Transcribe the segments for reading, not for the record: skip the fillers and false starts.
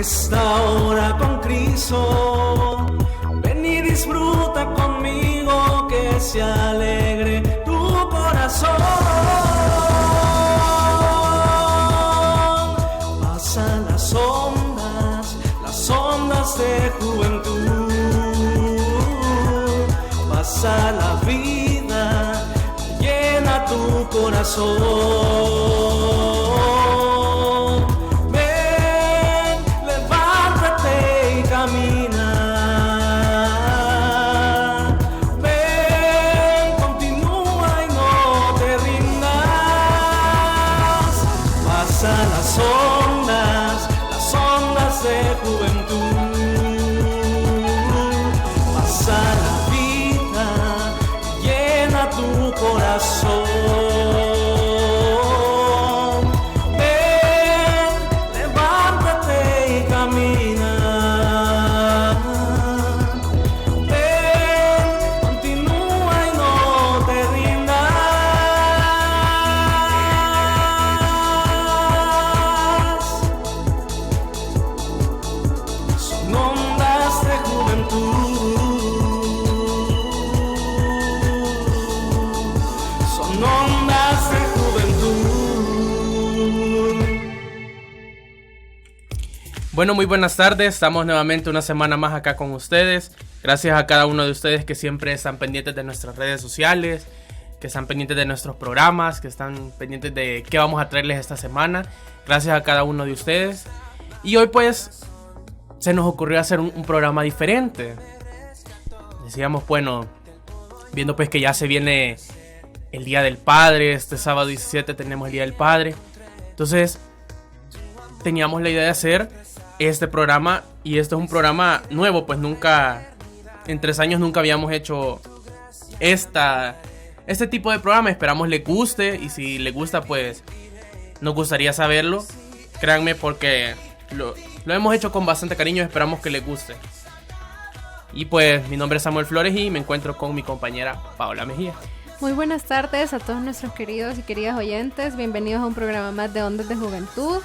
esta hora con Cristo. Ven y disfruta conmigo, que se alegre tu corazón. Pasan las ondas de juventud. Pasa la vida, llena tu corazón. Bueno, muy buenas tardes, estamos nuevamente una semana más acá con ustedes. Gracias a cada uno de ustedes que siempre están pendientes de nuestras redes sociales, que están pendientes de nuestros programas, que están pendientes de qué vamos a traerles esta semana. Gracias a cada uno de ustedes. Y hoy pues se nos ocurrió hacer un programa diferente. Decíamos, bueno, viendo pues que ya se viene el Día del Padre, este sábado 17 tenemos el Día del Padre. Entonces teníamos la idea de hacer este programa, y esto es un programa nuevo, pues nunca, en 3 años nunca habíamos hecho este tipo de programa. Esperamos les guste, y si les gusta pues nos gustaría saberlo, créanme, porque lo hemos hecho con bastante cariño. Esperamos que les guste. Y pues mi nombre es Samuel Flores y me encuentro con mi compañera Paola Mejía. Muy buenas tardes a todos nuestros queridos y queridas oyentes, bienvenidos a un programa más de Ondas de Juventud.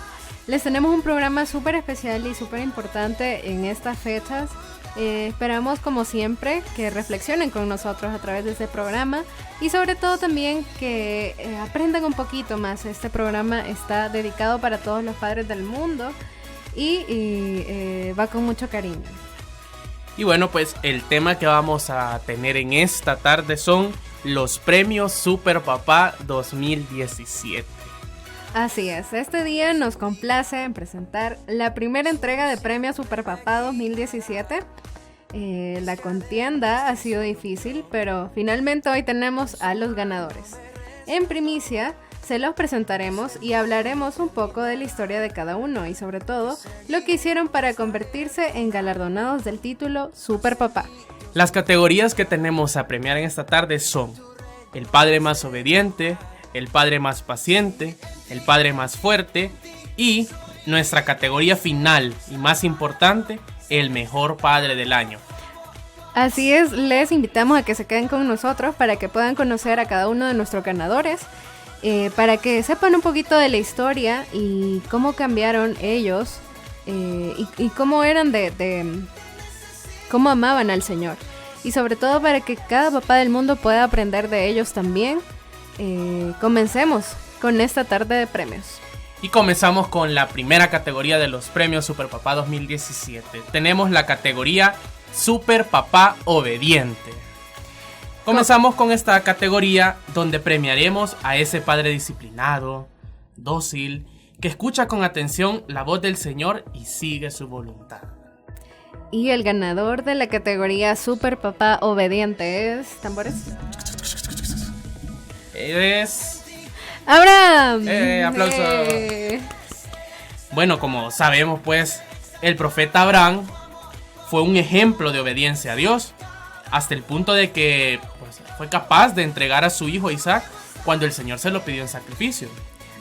Les tenemos un programa súper especial y súper importante en estas fechas. Esperamos, como siempre, que reflexionen con nosotros a través de este programa, y sobre todo también que aprendan un poquito más. Este programa está dedicado para todos los padres del mundo y va con mucho cariño. Y bueno, pues el tema que vamos a tener en esta tarde son los premios Super Papá 2017. Así es, este día nos complace en presentar la primera entrega de Premio Super Papá 2017. La contienda ha sido difícil, pero finalmente hoy tenemos a los ganadores. En primicia se los presentaremos y hablaremos un poco de la historia de cada uno y sobre todo lo que hicieron para convertirse en galardonados del título Super Papá. Las categorías que tenemos a premiar en esta tarde son el padre más obediente, el padre más paciente, el padre más fuerte y nuestra categoría final y más importante, el mejor padre del año. Así es, les invitamos a que se queden con nosotros para que puedan conocer a cada uno de nuestros ganadores, para que sepan un poquito de la historia y cómo cambiaron ellos y cómo eran cómo amaban al Señor, y sobre todo para que cada papá del mundo pueda aprender de ellos también. Comencemos con esta tarde de premios. Y comenzamos con la primera categoría de los premios Super Papá 2017. Tenemos la categoría Super Papá Obediente. Comenzamos con esta categoría donde premiaremos a ese padre disciplinado, dócil, que escucha con atención la voz del Señor y sigue su voluntad. Y el ganador de la categoría Super Papá Obediente es... ¿tambores? Es... ¡Abraham! ¡Aplausos! Bueno, como sabemos pues, el profeta Abraham fue un ejemplo de obediencia a Dios, hasta el punto de que pues, fue capaz de entregar a su hijo Isaac cuando el Señor se lo pidió en sacrificio.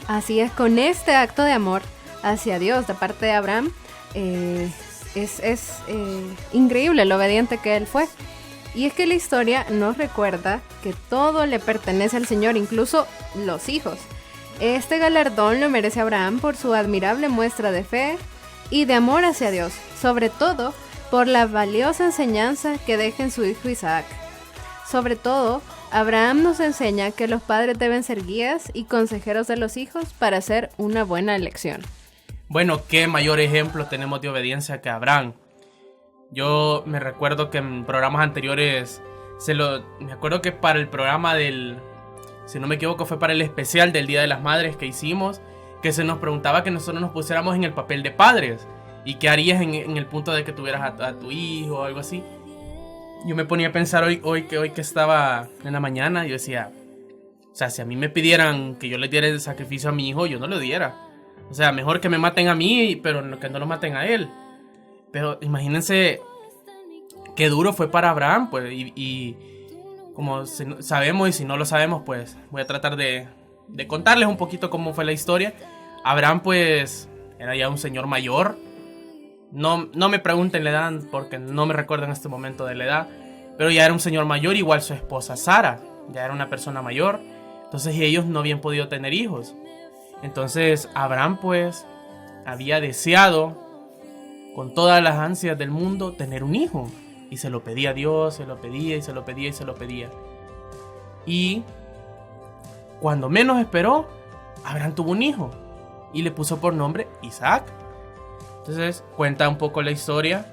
Así es, con este acto de amor hacia Dios de parte de Abraham, es increíble lo obediente que él fue. Y es que la historia nos recuerda que todo le pertenece al Señor, incluso los hijos. Este galardón lo merece Abraham por su admirable muestra de fe y de amor hacia Dios, sobre todo por la valiosa enseñanza que deja en su hijo Isaac. Sobre todo, Abraham nos enseña que los padres deben ser guías y consejeros de los hijos para hacer una buena elección. Bueno, qué mayor ejemplo tenemos de obediencia que Abraham. Yo me recuerdo que en programas anteriores, me acuerdo que para el programa si no me equivoco, fue para el especial del Día de las Madres que hicimos, que se nos preguntaba que nosotros nos pusiéramos en el papel de padres. ¿Y qué harías en el punto de que tuvieras a tu hijo o algo así? Yo me ponía a pensar hoy que estaba en la mañana, yo decía, o sea, si a mí me pidieran que yo le diera el sacrificio a mi hijo, yo no lo diera. O sea, mejor que me maten a mí, pero que no lo maten a él. Pero imagínense qué duro fue para Abraham, pues, y como sabemos, y si no lo sabemos, pues voy a tratar de contarles un poquito cómo fue la historia. Abraham, pues, era ya un señor mayor. No me pregunten la edad porque no me recuerdo en este momento de la edad, pero ya era un señor mayor, igual su esposa Sara, ya era una persona mayor. Entonces ellos no habían podido tener hijos. Entonces Abraham, pues, había deseado con todas las ansias del mundo tener un hijo, y se lo pedía a Dios, se lo pedía y se lo pedía y se lo pedía. Y cuando menos esperó, Abraham tuvo un hijo y le puso por nombre Isaac. Entonces cuenta un poco la historia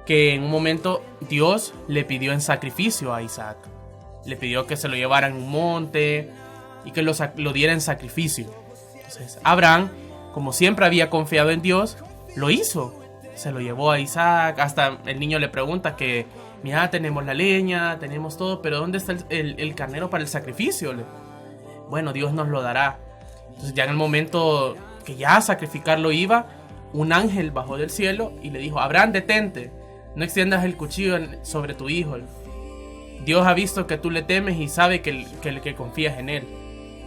que en un momento Dios le pidió en sacrificio a Isaac. Le pidió que se lo llevara en un monte y que lo diera en sacrificio. Entonces Abraham, como siempre había confiado en Dios, lo hizo. Se lo llevó a Isaac. Hasta el niño le pregunta que, mira, tenemos la leña, tenemos todo, pero ¿dónde está el carnero para el sacrificio? Bueno, Dios nos lo dará. Entonces ya en el momento que ya a sacrificarlo iba, un ángel bajó del cielo y le dijo, Abraham, detente, no extiendas el cuchillo sobre tu hijo. Dios ha visto que tú le temes y sabe que confías en él.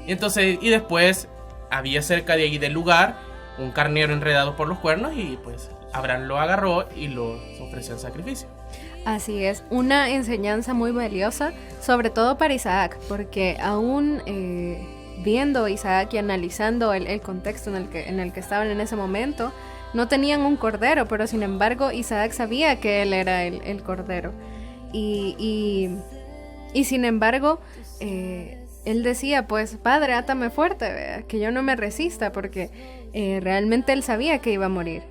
Y después había cerca de ahí del lugar un carnero enredado por los cuernos y pues Abraham lo agarró y lo ofreció en sacrificio. Así es, una enseñanza muy valiosa, sobre todo para Isaac, porque aún viendo Isaac y analizando el contexto en el que estaban en ese momento, no tenían un cordero, pero sin embargo Isaac sabía que él era el cordero. Y sin embargo, él decía, pues, padre, átame fuerte, ¿verdad? Que yo no me resista, porque realmente él sabía que iba a morir.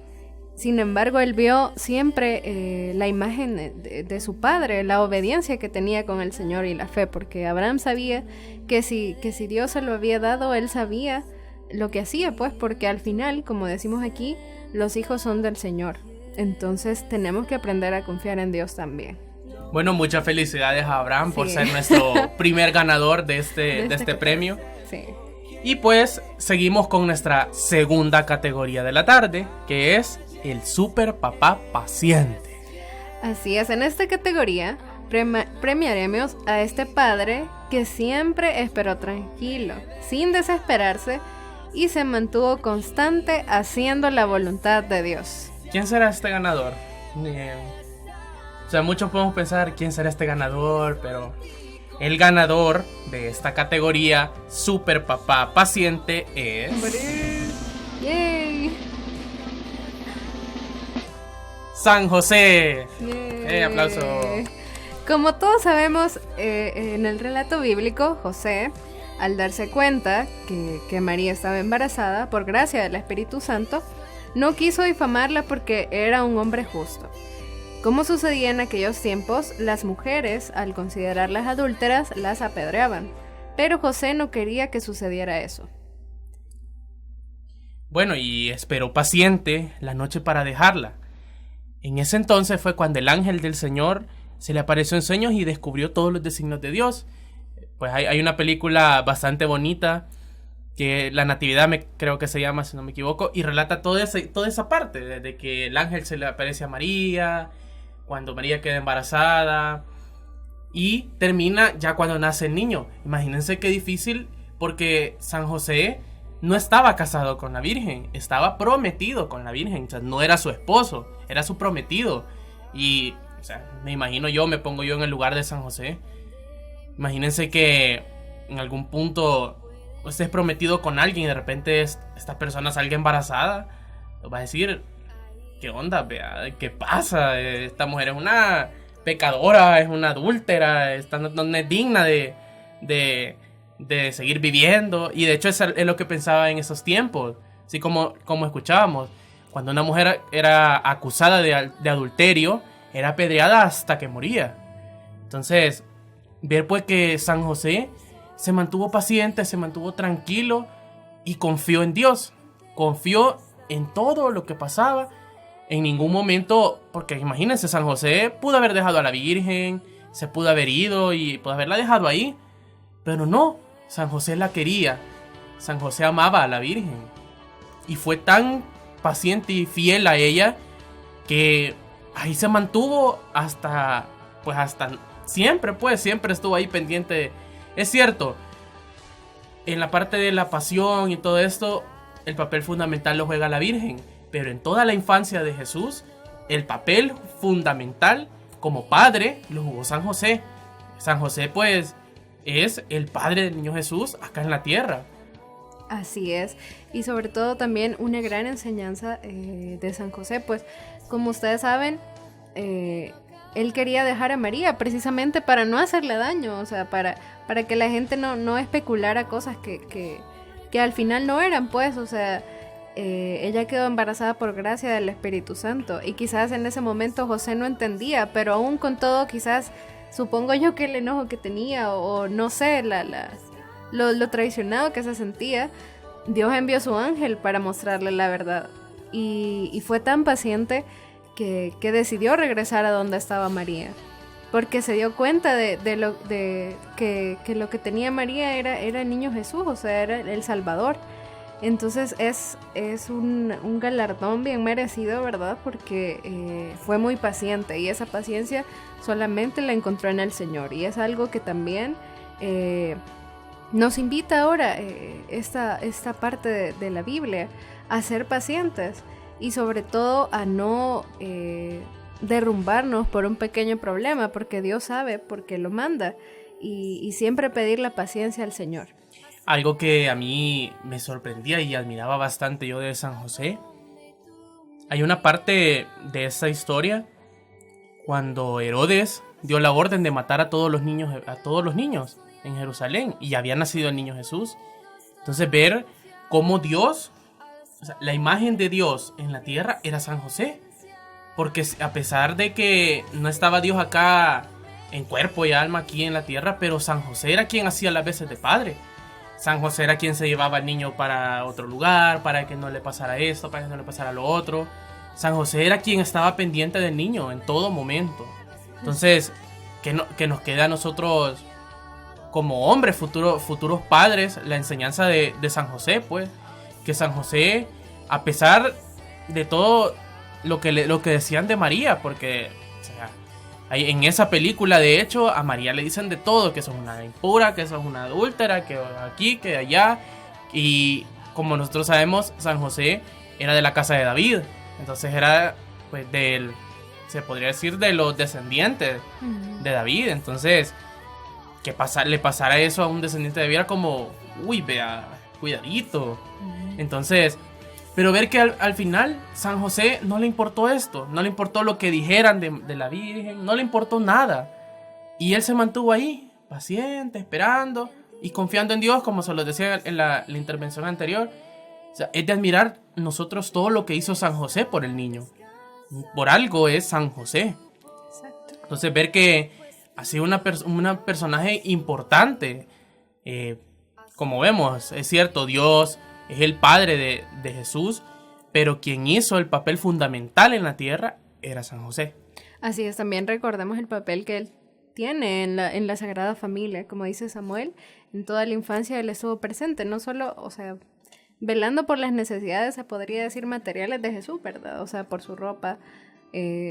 Sin embargo, él vio siempre la imagen de su padre, la obediencia que tenía con el Señor y la fe, porque Abraham sabía que si Dios se lo había dado, él sabía lo que hacía, pues, porque al final, como decimos aquí, los hijos son del Señor. Entonces tenemos que aprender a confiar en Dios también. Bueno, muchas felicidades a Abraham por ser nuestro primer ganador de este premio. Sí. Y pues seguimos con nuestra segunda categoría de la tarde, que es el super papá paciente. Así es, en esta categoría premiaremos a este padre que siempre esperó tranquilo, sin desesperarse, y se mantuvo constante haciendo la voluntad de Dios. ¿Quién será este ganador? O sea, muchos podemos pensar quién será este ganador, pero el ganador de esta categoría super papá paciente es... ¡Yay! San José. ¡Aplauso! Como todos sabemos, en el relato bíblico, José, al darse cuenta que María estaba embarazada por gracia del Espíritu Santo, no quiso difamarla porque era un hombre justo. Como sucedía en aquellos tiempos, las mujeres, al considerarlas adúlteras, las apedreaban. Pero José no quería que sucediera eso. Bueno, y esperó paciente la noche para dejarla. En ese entonces fue cuando el ángel del Señor se le apareció en sueños y descubrió todos los designios de Dios. Pues hay una película bastante bonita, que La Natividad creo que se llama, si no me equivoco, y relata toda esa parte, de que el ángel se le aparece a María, cuando María queda embarazada, y termina ya cuando nace el niño. Imagínense qué difícil, porque San José no estaba casado con la Virgen, estaba prometido con la Virgen, o sea, no era su esposo, era su prometido. Y, o sea, me pongo yo en el lugar de San José. Imagínense que en algún punto estés prometido con alguien y de repente esta persona salga embarazada. Va a decir, ¿qué onda? Vea? ¿Qué pasa? Esta mujer es una pecadora, es una adúltera, no es digna de seguir viviendo. Y de hecho es lo que pensaba en esos tiempos, así como escuchábamos. Cuando una mujer era acusada de adulterio, era apedreada hasta que moría. Entonces, ver pues que San José se mantuvo paciente, se mantuvo tranquilo y confió en Dios. Confió en todo lo que pasaba. En ningún momento, porque imagínense, San José pudo haber dejado a la Virgen, se pudo haber ido y pudo haberla dejado ahí. Pero no, San José la quería. San José amaba a la Virgen. Y fue tan paciente y fiel a ella que ahí se mantuvo hasta siempre, pues siempre estuvo ahí pendiente. Es cierto, en la parte de la pasión y todo esto, el papel fundamental lo juega la Virgen, pero en toda la infancia de Jesús, el papel fundamental como padre lo jugó San José. San José pues es el padre del niño Jesús acá en la tierra. Así es, y sobre todo también una gran enseñanza de San José, pues como ustedes saben, él quería dejar a María precisamente para no hacerle daño, o sea, para que la gente no especulara cosas que al final no eran, pues, o sea, ella quedó embarazada por gracia del Espíritu Santo, y quizás en ese momento José no entendía, pero aún con todo quizás, supongo yo que el enojo que tenía, o no sé, lo traicionado que se sentía, Dios envió a su ángel para mostrarle la verdad, y fue tan paciente que decidió regresar a donde estaba María, porque se dio cuenta de que lo que tenía María era el niño Jesús, o sea, era el Salvador. Entonces es un galardón bien merecido, ¿verdad? Porque fue muy paciente, y esa paciencia solamente la encontró en el Señor, y es algo que también nos invita ahora esta parte de la Biblia a ser pacientes, y sobre todo a no derrumbarnos por un pequeño problema, porque Dios sabe por qué lo manda, y siempre pedir la paciencia al Señor. Algo que a mí me sorprendía y admiraba bastante yo de San José, hay una parte de esa historia cuando Herodes dio la orden de matar a todos los niños en Jerusalén, y había nacido el niño Jesús. Entonces ver cómo Dios, o sea, la imagen de Dios en la tierra era San José, porque a pesar de que no estaba Dios acá en cuerpo y alma aquí en la tierra, pero San José era quien hacía las veces de padre. San José era quien se llevaba al niño para otro lugar, para que no le pasara esto, para que no le pasara lo otro. San José era quien estaba pendiente del niño en todo momento. Entonces, que nos queda a nosotros como hombres, futuros padres, la enseñanza de San José, pues, que San José, a pesar de todo lo que decían de María, porque, o sea, en esa película, de hecho, a María le dicen de todo, que sos una impura, que sos una adúltera, que aquí, que allá. Y como nosotros sabemos, San José era de la casa de David. Entonces era, pues, se podría decir, de los descendientes de David. Entonces, que le pasara eso a un descendiente de David era como, uy, vea, cuidadito. Entonces, pero ver que al final San José no le importó esto, no le importó lo que dijeran de la Virgen, no le importó nada. Y él se mantuvo ahí, paciente, esperando y confiando en Dios, como se lo decía en la intervención anterior. O sea, es de admirar nosotros todo lo que hizo San José por el niño. Por algo es San José. Exacto. Entonces ver que ha sido una personaje importante. Como vemos, es cierto, Dios es el padre de Jesús, pero quien hizo el papel fundamental en la tierra era San José. Así es, también recordemos el papel que él tiene en la Sagrada Familia. Como dice Samuel, en toda la infancia él estuvo presente, no solo, o sea, velando por las necesidades, se podría decir, materiales de Jesús, ¿verdad? O sea, por su ropa,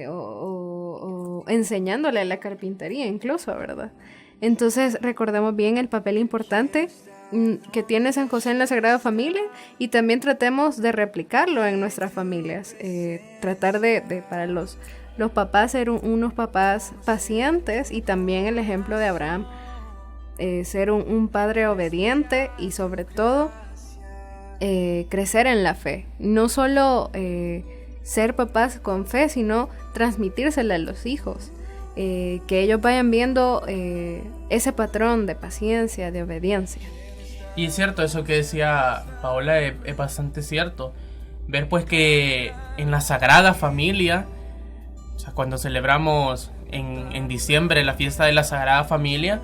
o enseñándole la carpintería incluso, ¿verdad? Entonces recordemos bien el papel importante que tiene San José en la Sagrada Familia, y también tratemos de replicarlo en nuestras familias. Tratar de para los papás ser unos papás pacientes, y también el ejemplo de Abraham, ser un padre obediente, y sobre todo crecer en la fe. No solo ser papás con fe, sino transmitírsela a los hijos. Que ellos vayan viendo ese patrón de paciencia, de obediencia. Y es cierto, eso que decía Paola es bastante cierto. Ver pues que en la Sagrada Familia, o sea, cuando celebramos en diciembre la fiesta de la Sagrada Familia,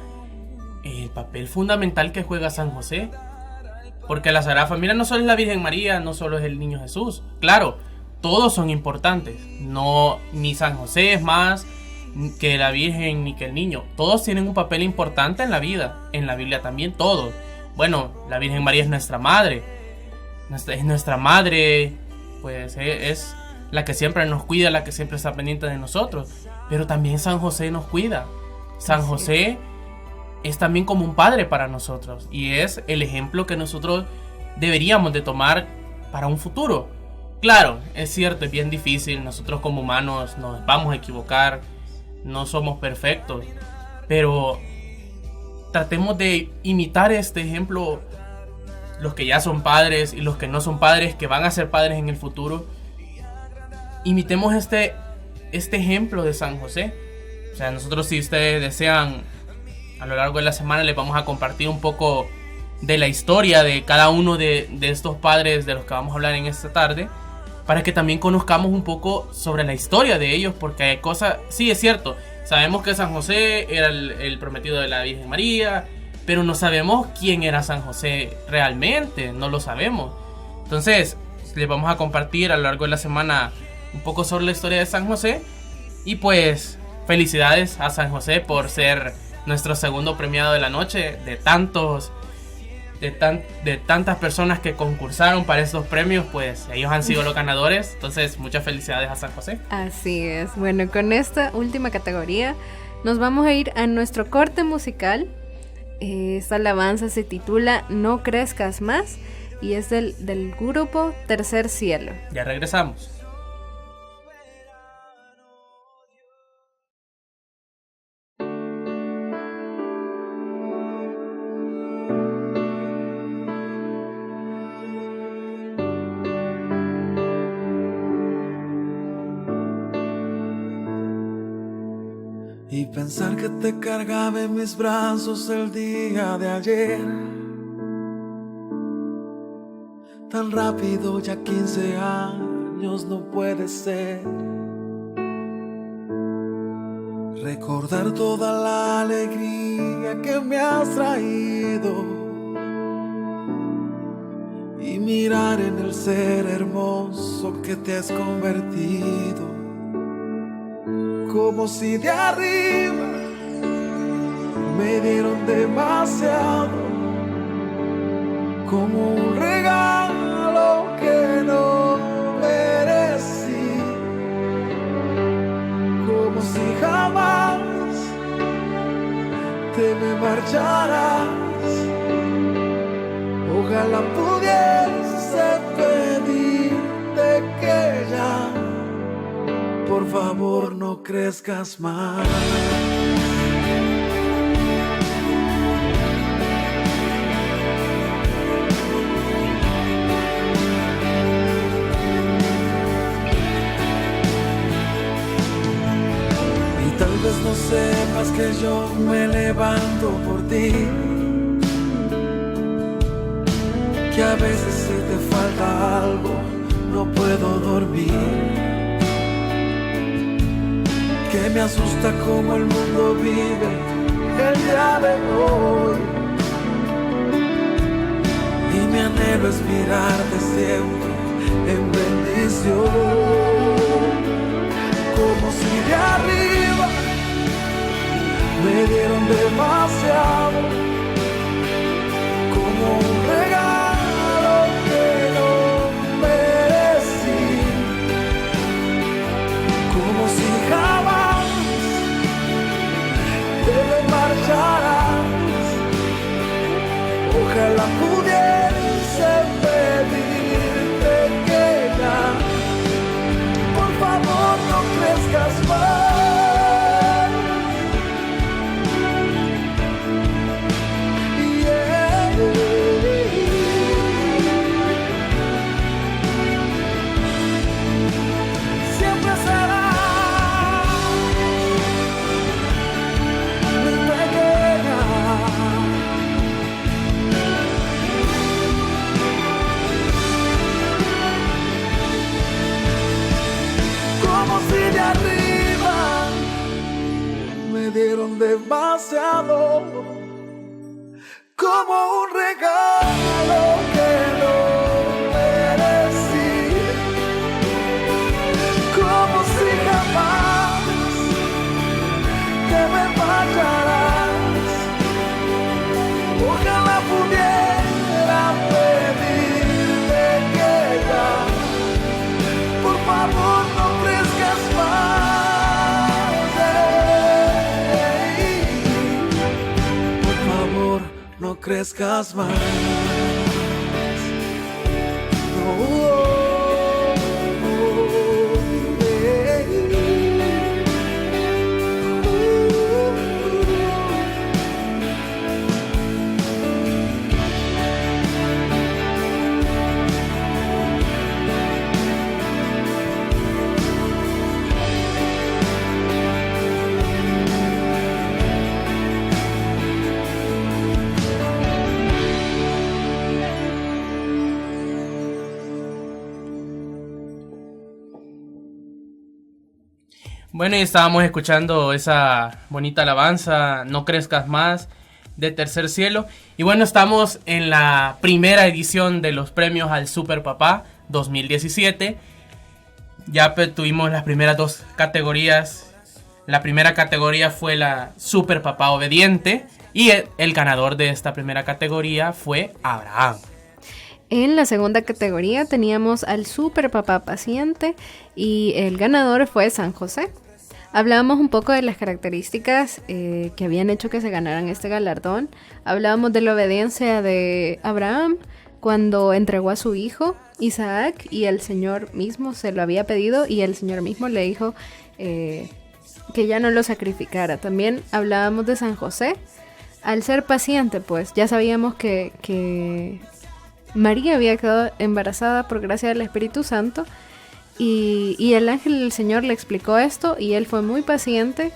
el papel fundamental que juega San José. Porque la Sagrada Familia no solo es la Virgen María, no solo es el Niño Jesús. Claro, todos son importantes. No, ni San José es más que la Virgen ni que el niño. Todos tienen un papel importante en la vida. En la Biblia también, todos. Bueno, la Virgen María es nuestra madre. Es nuestra madre, pues es la que siempre nos cuida, la que siempre está pendiente de nosotros. Pero también San José nos cuida. San José es también como un padre para nosotros. Y es el ejemplo que nosotros deberíamos de tomar para un futuro. Claro, es cierto, es bien difícil. Nosotros como humanos nos vamos a equivocar. No somos perfectos. Pero tratemos de imitar este ejemplo, los que ya son padres y los que no son padres, que van a ser padres en el futuro. Imitemos este ejemplo de San José. O sea, nosotros, si ustedes desean, a lo largo de la semana les vamos a compartir un poco de la historia de cada uno de estos padres de los que vamos a hablar en esta tarde, para que también conozcamos un poco sobre la historia de ellos, porque hay cosas, sí es cierto, sabemos que San José era el prometido de la Virgen María, pero no sabemos quién era San José realmente, no lo sabemos. Entonces, les vamos a compartir a lo largo de la semana un poco sobre la historia de San José. Y pues, felicidades a San José por ser nuestro segundo premiado de la noche, de tantas personas que concursaron para estos premios, pues ellos han sido los ganadores. Entonces, muchas felicidades a San José. Así es. Bueno, con esta última categoría nos vamos a ir a nuestro corte musical. Esta alabanza se titula No crezcas más y es del grupo Tercer Cielo. Ya regresamos. Y pensar que te cargaba en mis brazos el día de ayer, tan rápido, ya 15 años no puede ser. Recordar toda la alegría que me has traído y mirar en el ser hermoso que te has convertido. Como si de arriba me dieron demasiado, como un regalo que no merecí, como si jamás te me marcharas. Ojalá pudiese pedirte que ya, por favor, no crezcas más. Y tal vez no sepas que yo me levanto por ti, que a veces si te falta algo no puedo dormir, que me asusta cómo el mundo vive el día de hoy, y mi anhelo es mirarte siempre en bendición, como si de arriba me dieron demasiado, como un regalo que no merecí, como si jamás te marcharás. Ojalá pudiese pedirte que ya, por favor, no crezcas más. dado como un regalo que no merecí, como si jamás te me fallarás. Ojalá pudiera pedirte que ya, por favor, no crezcas más. Por favor, no crezcas más. Bueno, y estábamos escuchando esa bonita alabanza, No crezcas más, de Tercer Cielo. Y bueno, estamos en la primera edición de los premios al Super Papá 2017. Ya tuvimos las primeras dos categorías. La primera categoría fue la Super Papá Obediente. Y el ganador de esta primera categoría fue Abraham. En la segunda categoría teníamos al Super Papá Paciente y el ganador fue San José. Hablábamos un poco de las características que habían hecho que se ganaran este galardón. Hablábamos de la obediencia de Abraham cuando entregó a su hijo Isaac y el Señor mismo se lo había pedido y el Señor mismo le dijo que ya no lo sacrificara. También hablábamos de San José. Al ser paciente, pues ya sabíamos que María había quedado embarazada por gracia del Espíritu Santo y el ángel del Señor le explicó esto y él fue muy paciente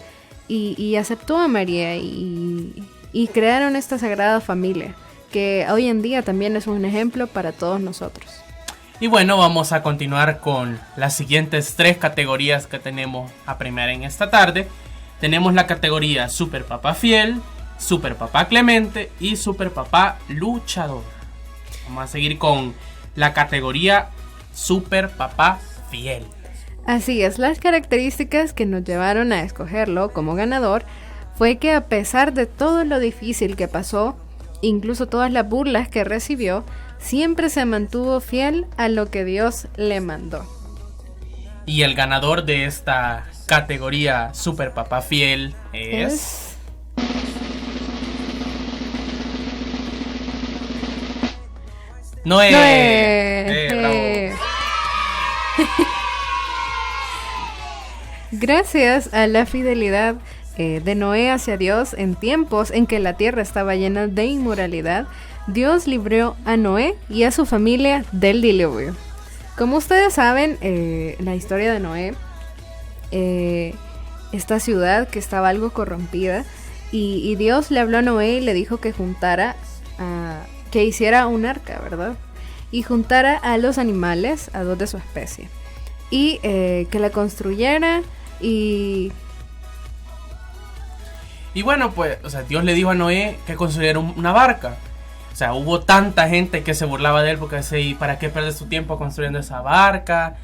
y aceptó a María y crearon esta sagrada familia que hoy en día también es un ejemplo para todos nosotros. Y bueno, vamos a continuar con las siguientes tres categorías que tenemos a premiar en esta tarde. Tenemos la categoría Super Papá Fiel, Super Papá Clemente y Super Papá Luchador. Vamos a seguir con la categoría Super Papá Fiel. Así es, las características que nos llevaron a escogerlo como ganador fue que a pesar de todo lo difícil que pasó, incluso todas las burlas que recibió, siempre se mantuvo fiel a lo que Dios le mandó. Y el ganador de esta categoría Super Papá Fiel es... Noé. Bravo. Gracias a la fidelidad de Noé hacia Dios en tiempos en que la tierra estaba llena de inmoralidad, Dios libró a Noé y a su familia del diluvio. Como ustedes saben, la historia de Noé, esta ciudad que estaba algo corrompida, y Dios le habló a Noé y le dijo que que hiciera un arca, ¿verdad? Y juntara a los animales, a dos de su especie. Y que la construyera y bueno, pues, o sea, Dios le dijo a Noé que construyera una barca. O sea, hubo tanta gente que se burlaba de él porque decía, ¿y para qué perdes tu tiempo construyendo esa barca?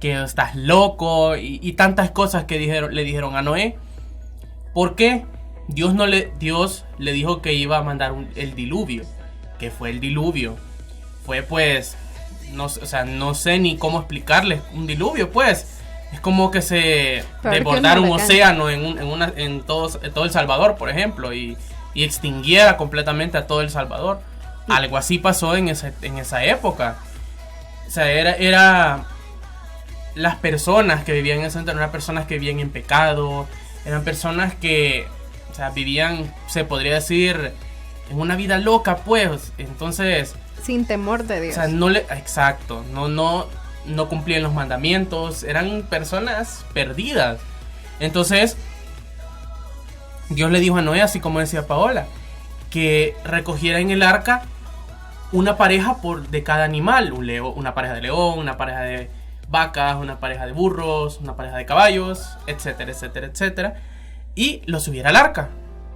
Que estás loco y tantas cosas que le dijeron a Noé. ¿Por qué? Dios le dijo que iba a mandar el diluvio. Que fue el diluvio. Fue pues, no sé ni cómo explicarles un diluvio, pues. Es como que se desbordara un océano en todo El Salvador, por ejemplo, y extinguiera completamente a todo El Salvador. Algo así pasó en esa época. O sea, era las personas que vivían en ese entorno, eran personas que vivían en pecado, eran personas que, o sea, vivían, se podría decir, en una vida loca, pues. Entonces, sin temor de Dios. O sea, exacto, no cumplían los mandamientos, eran personas perdidas. Entonces, Dios le dijo a Noé, así como decía Paola, que recogiera en el arca una pareja de cada animal, una pareja de león, una pareja de vacas, una pareja de burros, una pareja de caballos, etcétera, etcétera, etcétera, y lo subiera al arca.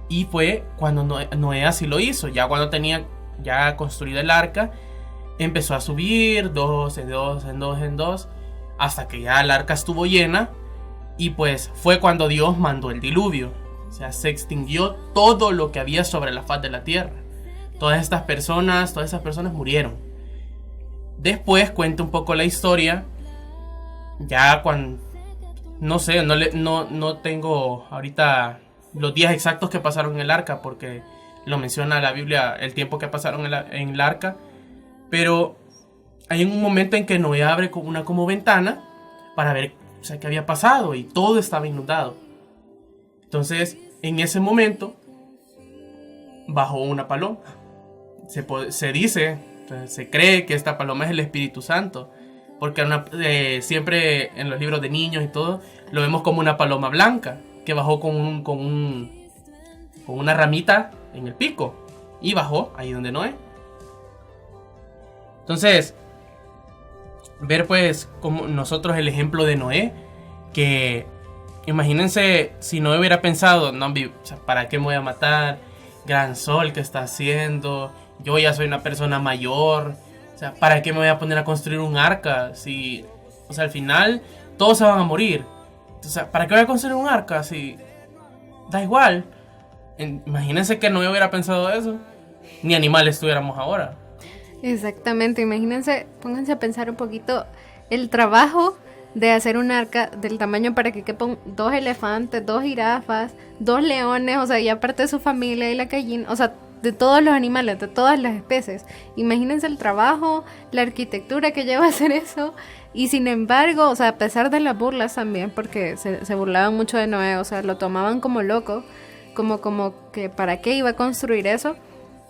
Y fue cuando Noé así lo hizo. Ya cuando tenía ya construido el arca, empezó a subir 2 en 2 en 2 en 2 hasta que ya el arca estuvo llena. Y pues fue cuando Dios mandó el diluvio. O sea, se extinguió todo lo que había sobre la faz de la tierra. Todas esas personas murieron. Después cuenta un poco la historia. Ya cuando... No sé, no tengo ahorita los días exactos que pasaron en el arca, porque lo menciona la Biblia, el tiempo que pasaron en el arca. Pero hay un momento en que Noé abre una como ventana para ver, o sea, qué había pasado, y todo estaba inundado. Entonces, en ese momento bajó una paloma. Se dice, se cree que esta paloma es el Espíritu Santo, porque siempre en los libros de niños y todo lo vemos como una paloma blanca que bajó con una ramita en el pico, y bajó ahí donde Noé. Entonces, ver pues como nosotros el ejemplo de Noé, que imagínense si Noé hubiera pensado, no, o sea, ¿para qué me voy a matar? Gran sol que está haciendo, yo ya soy una persona mayor, o sea, ¿para qué me voy a poner a construir un arca? Si, o sea, al final todos se van a morir. O sea, ¿para qué voy a construir un arca? Si da igual. Imagínense que Noé hubiera pensado eso, ni animales estuviéramos ahora. Exactamente, imagínense, pónganse a pensar un poquito el trabajo de hacer un arca del tamaño para que quepan 2 elefantes, 2 jirafas, 2 leones, o sea, y aparte de su familia y la gallina, o sea, de todos los animales, de todas las especies. Imagínense el trabajo, la arquitectura que lleva a hacer eso. Y sin embargo, o sea, a pesar de las burlas también, porque se burlaban mucho de Noé, o sea, lo tomaban como loco, como que para qué iba a construir eso.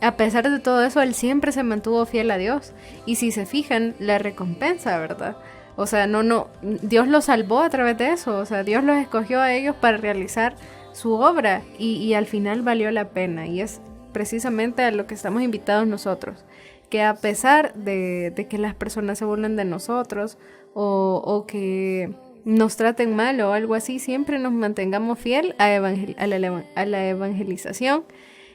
A pesar de todo eso, él siempre se mantuvo fiel a Dios. Y si se fijan, la recompensa, ¿verdad? O sea, Dios los salvó a través de eso. O sea, Dios los escogió a ellos para realizar su obra. Y al final valió la pena. Y es precisamente a lo que estamos invitados nosotros. Que a pesar de que las personas se burlen de nosotros o que nos traten mal o algo así, siempre nos mantengamos fiel a la evangelización.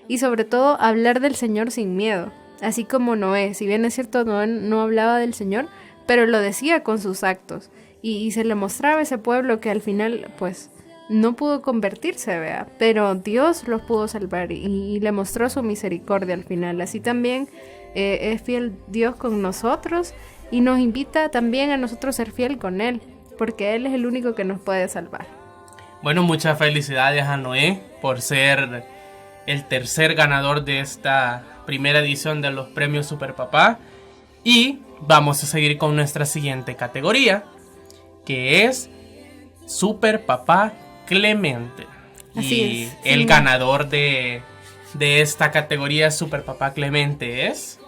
Y sobre todo hablar del Señor sin miedo, así como Noé. Si bien es cierto, Noé no hablaba del Señor, pero lo decía con sus actos. Y se le mostraba a ese pueblo que al final pues no pudo convertirse, ¿vea? Pero Dios los pudo salvar y le mostró su misericordia al final. Así también es fiel Dios con nosotros y nos invita también a nosotros ser fiel con Él, porque Él es el único que nos puede salvar. Bueno, muchas felicidades a Noé por ser el tercer ganador de esta primera edición de los premios Super Papá. Y vamos a seguir con nuestra siguiente categoría, que es Super Papá Clemente. Así y es, el sí. ganador de esta categoría Super Papá Clemente es...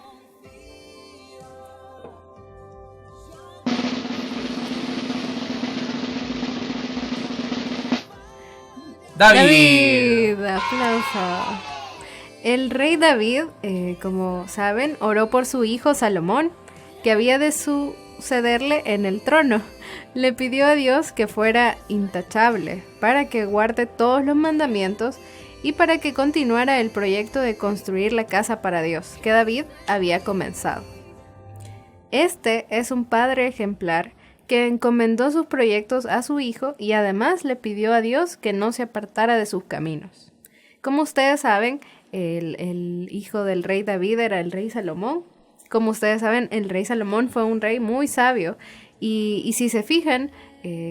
David. Aplauso. El rey David, como saben, oró por su hijo Salomón, que había de sucederle en el trono. Le pidió a Dios que fuera intachable, para que guarde todos los mandamientos y para que continuara el proyecto de construir la casa para Dios, que David había comenzado. Este es un padre ejemplar que encomendó sus proyectos a su hijo y además le pidió a Dios que no se apartara de sus caminos. Como ustedes saben, el hijo del rey David era el rey Salomón. Como ustedes saben, el rey Salomón fue un rey muy sabio y si se fijan,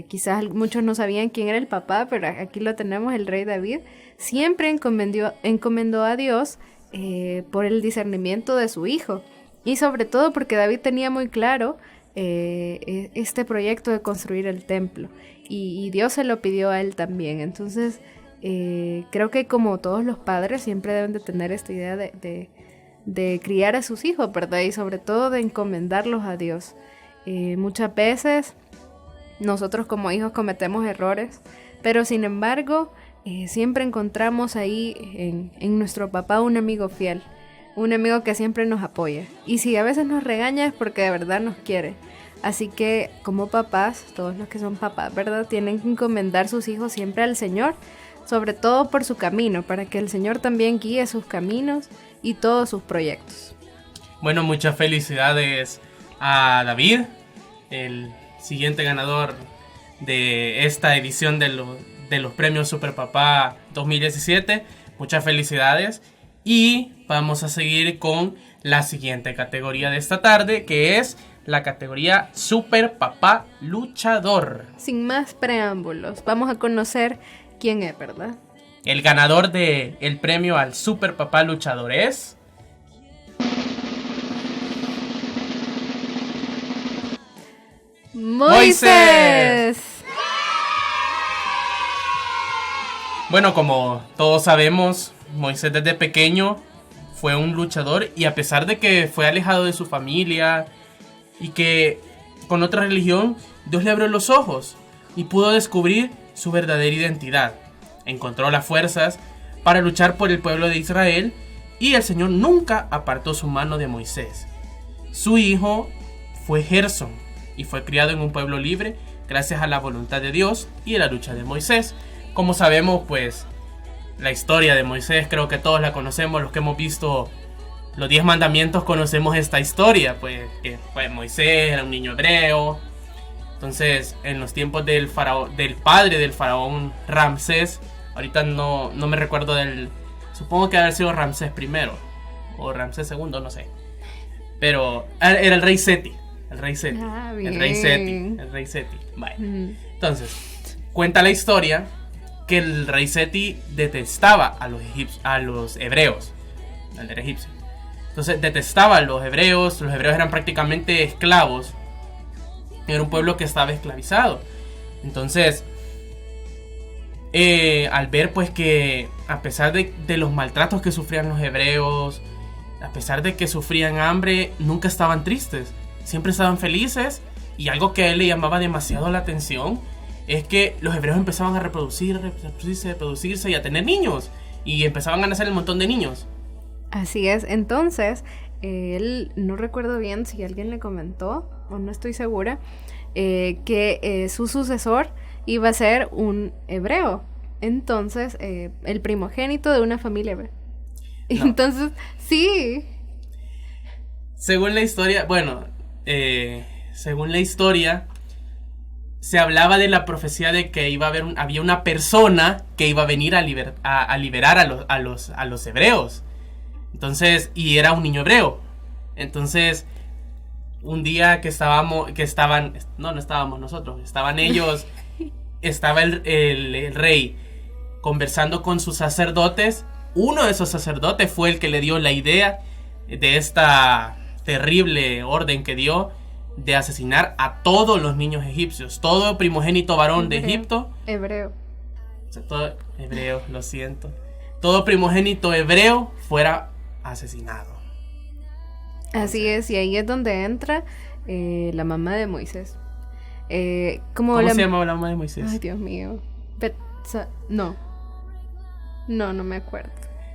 quizás muchos no sabían quién era el papá, pero aquí lo tenemos, el rey David. Siempre encomendó a Dios por el discernimiento de su hijo y sobre todo porque David tenía muy claro este proyecto de construir el templo y Dios se lo pidió a él también. Entonces creo que como todos los padres siempre deben de tener esta idea de criar a sus hijos, ¿verdad? Y sobre todo de encomendarlos a Dios. Muchas veces nosotros como hijos cometemos errores, pero sin embargo siempre encontramos ahí en nuestro papá un amigo fiel, un amigo que siempre nos apoya. Y si a veces nos regaña es porque de verdad nos quiere. Así que como papás, todos los que son papás, ¿verdad? Tienen que encomendar sus hijos siempre al Señor, sobre todo por su camino, para que el Señor también guíe sus caminos y todos sus proyectos. Bueno, muchas felicidades a David, el siguiente ganador de esta edición de los premios Super Papá 2017. Muchas felicidades. Y vamos a seguir con la siguiente categoría de esta tarde, que es la categoría Super Papá Luchador. Sin más preámbulos, vamos a conocer quién es, ¿verdad? El ganador del premio al Super Papá Luchador es... ¡Moisés! Bueno, como todos sabemos, Moisés desde pequeño fue un luchador, y a pesar de que fue alejado de su familia y que con otra religión, Dios le abrió los ojos y pudo descubrir su verdadera identidad. Encontró las fuerzas para luchar por el pueblo de Israel, y el Señor nunca apartó su mano de Moisés. Su hijo fue Gerson y fue criado en un pueblo libre gracias a la voluntad de Dios y a la lucha de Moisés. Como sabemos, pues, la historia de Moisés creo que todos la conocemos. Los que hemos visto los 10 mandamientos conocemos esta historia, pues, que pues, Moisés era un niño hebreo. Entonces, en los tiempos del padre del faraón Ramsés, ahorita no me recuerdo supongo que haber sido Ramsés I o Ramsés II, no sé. Pero era el rey Seti. El rey Seti. El rey Seti. Vale. Entonces, cuenta la historia que el rey Seti detestaba a los hebreos. Él era egipcio. Entonces detestaba a los hebreos. Los hebreos eran prácticamente esclavos. Era un pueblo que estaba esclavizado. Entonces, al ver pues que a pesar de los maltratos que sufrían los hebreos, a pesar de que sufrían hambre, nunca estaban tristes. Siempre estaban felices. Y algo que a él le llamaba demasiado la atención es que los hebreos empezaban a reproducirse y a tener niños. Y empezaban a nacer un montón de niños. Así es. Entonces, él, no recuerdo bien si alguien le comentó, o no estoy segura, que su sucesor iba a ser un hebreo. Entonces, el primogénito de una familia hebrea. No. Entonces, sí. Según la historia, se hablaba de la profecía de que había una persona que iba a venir a liberar a los hebreos. Entonces, y era un niño hebreo. Entonces, un día estaban ellos, estaba el rey conversando con sus sacerdotes. Uno de esos sacerdotes fue el que le dio la idea de esta terrible orden que dio de asesinar a todos los niños egipcios. Todo primogénito varón de Egipto. Hebreo. O sea, todo hebreo, lo siento. Todo primogénito hebreo fuera asesinado. Así es, y ahí es donde entra la mamá de Moisés. ¿Cómo se llamaba la mamá de Moisés? Ay, Dios mío. No me acuerdo.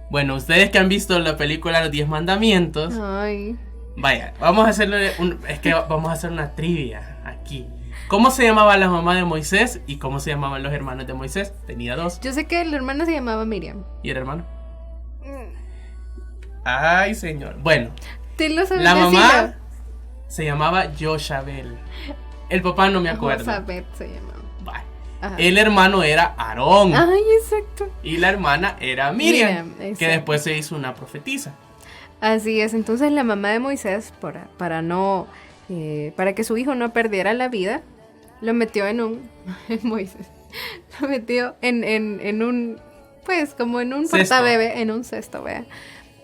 Bueno, ustedes que han visto la película Los 10 Mandamientos. Ay. Vaya, vamos a hacer una trivia aquí. ¿Cómo se llamaba la mamá de Moisés y cómo se llamaban los hermanos de Moisés? Tenía 2. Yo sé que el hermano se llamaba Miriam. ¿Y el hermano? Ay, señor. Bueno, la mamá se llamaba Joshabel. El papá no me acuerdo. Josabet se llamaba. Vale. El hermano era Aarón. Ay, exacto. Y la hermana era Miriam, que después se hizo una profetisa. Así es. Entonces la mamá de Moisés, para que su hijo no perdiera la vida, lo metió Moisés lo metió en un, pues como en un portabebé, en un cesto, vea.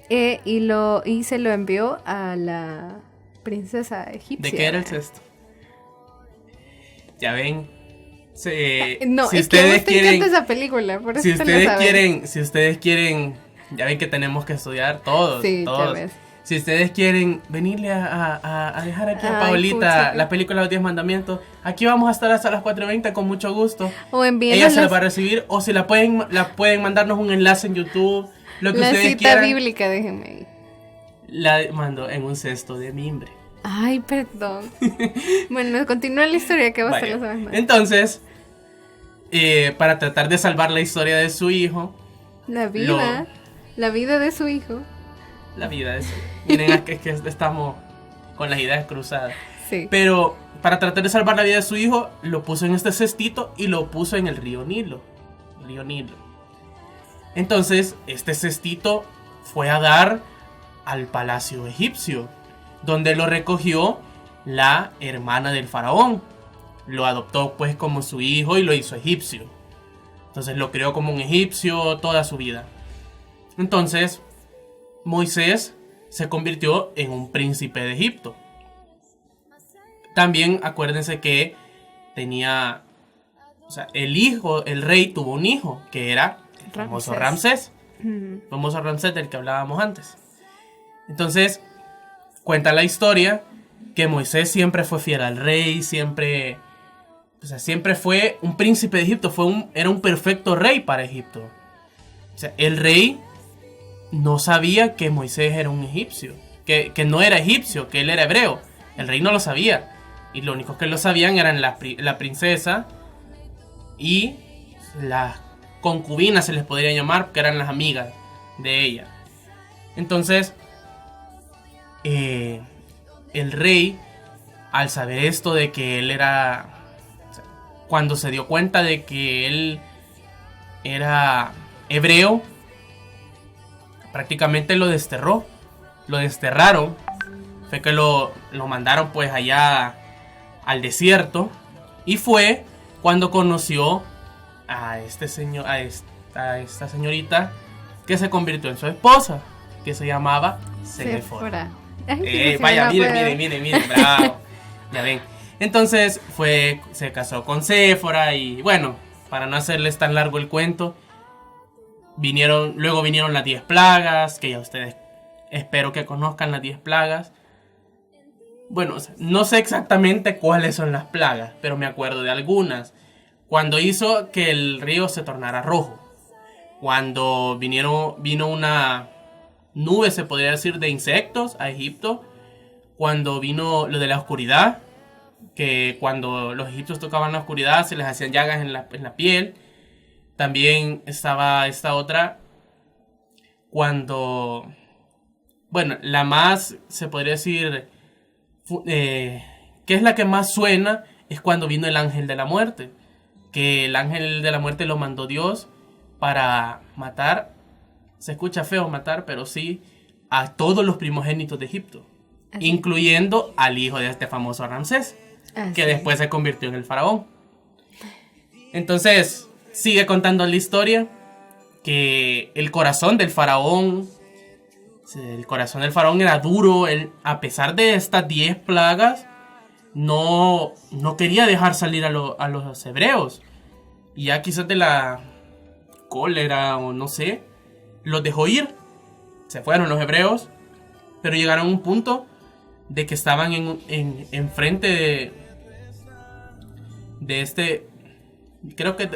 Y se lo envió a la princesa egipcia. ¿De qué era el cesto? Ya ven. No, si es que a usted le encanta esa película, por eso si ustedes quieren, ya ven que tenemos que estudiar todos. Sí, todos. ya ves. Si ustedes quieren venirle a dejar aquí a Paulita la película Los 10 Mandamientos, aquí vamos a estar hasta las 4:20 con mucho gusto. O ella se la va a recibir, o si la pueden mandarnos un enlace en YouTube, lo que ustedes quieran. La cita bíblica, déjenme ahí. La mando en un cesto de mimbre. Ay, perdón. Bueno, continúa la historia que vos te lo sabes más. Entonces, para tratar de salvar la historia de su hijo. La vida de su hijo. La vida de su hijo. Miren, es que estamos con las ideas cruzadas. Sí. Pero para tratar de salvar la vida de su hijo, lo puso en este cestito y lo puso en el río Nilo. Entonces, este cestito fue a dar al palacio egipcio, donde lo recogió la hermana del faraón. Lo adoptó pues como su hijo y lo hizo egipcio. Entonces lo crió como un egipcio toda su vida. Entonces, Moisés se convirtió en un príncipe de Egipto. También acuérdense que tenía, o sea, el rey tuvo un hijo, que era el famoso Ramsés. El famoso Ramsés del que hablábamos antes. Entonces, cuenta la historia que Moisés siempre fue fiel al rey, siempre fue un príncipe de Egipto, era un perfecto rey para Egipto. O sea, el rey no sabía que Moisés era un egipcio, que no era egipcio, que él era hebreo. El rey no lo sabía. Y lo único que lo sabían eran la princesa y las concubinas, se les podría llamar, que eran las amigas de ella. Entonces, el rey, al saber esto de que él era... Cuando se dio cuenta de que él era hebreo, prácticamente lo desterró. Lo desterraron. Fue que lo mandaron pues allá al desierto. Y fue cuando conoció a este señor, a esta señorita que se convirtió en su esposa, que se llamaba Séfora. Vaya, miren, bravo. Ya ven. Entonces se casó con Séfora y bueno, para no hacerles tan largo el cuento, luego vinieron las 10 plagas, que ya ustedes espero que conozcan las 10 plagas. Bueno, no sé exactamente cuáles son las plagas, pero me acuerdo de algunas. Cuando hizo que el río se tornara rojo, cuando vino una nube, se podría decir, de insectos a Egipto, cuando vino lo de la oscuridad, que cuando los egipcios tocaban la oscuridad se les hacían llagas en la piel. También estaba esta otra, cuando, bueno, la más, se podría decir, que es la que más suena, es cuando vino el ángel de la muerte, que el ángel de la muerte lo mandó Dios para matar, se escucha feo matar, pero sí, a todos los primogénitos de Egipto, incluyendo al hijo de este famoso Ramsés, que después se convirtió en el faraón. Entonces, sigue contando la historia que el corazón del faraón era duro. Él, a pesar de estas 10 plagas, no quería dejar salir a los hebreos. Y ya quizás de la cólera o no sé, los dejó ir. Se fueron los hebreos, pero llegaron a un punto de que estaban en frente de este, creo que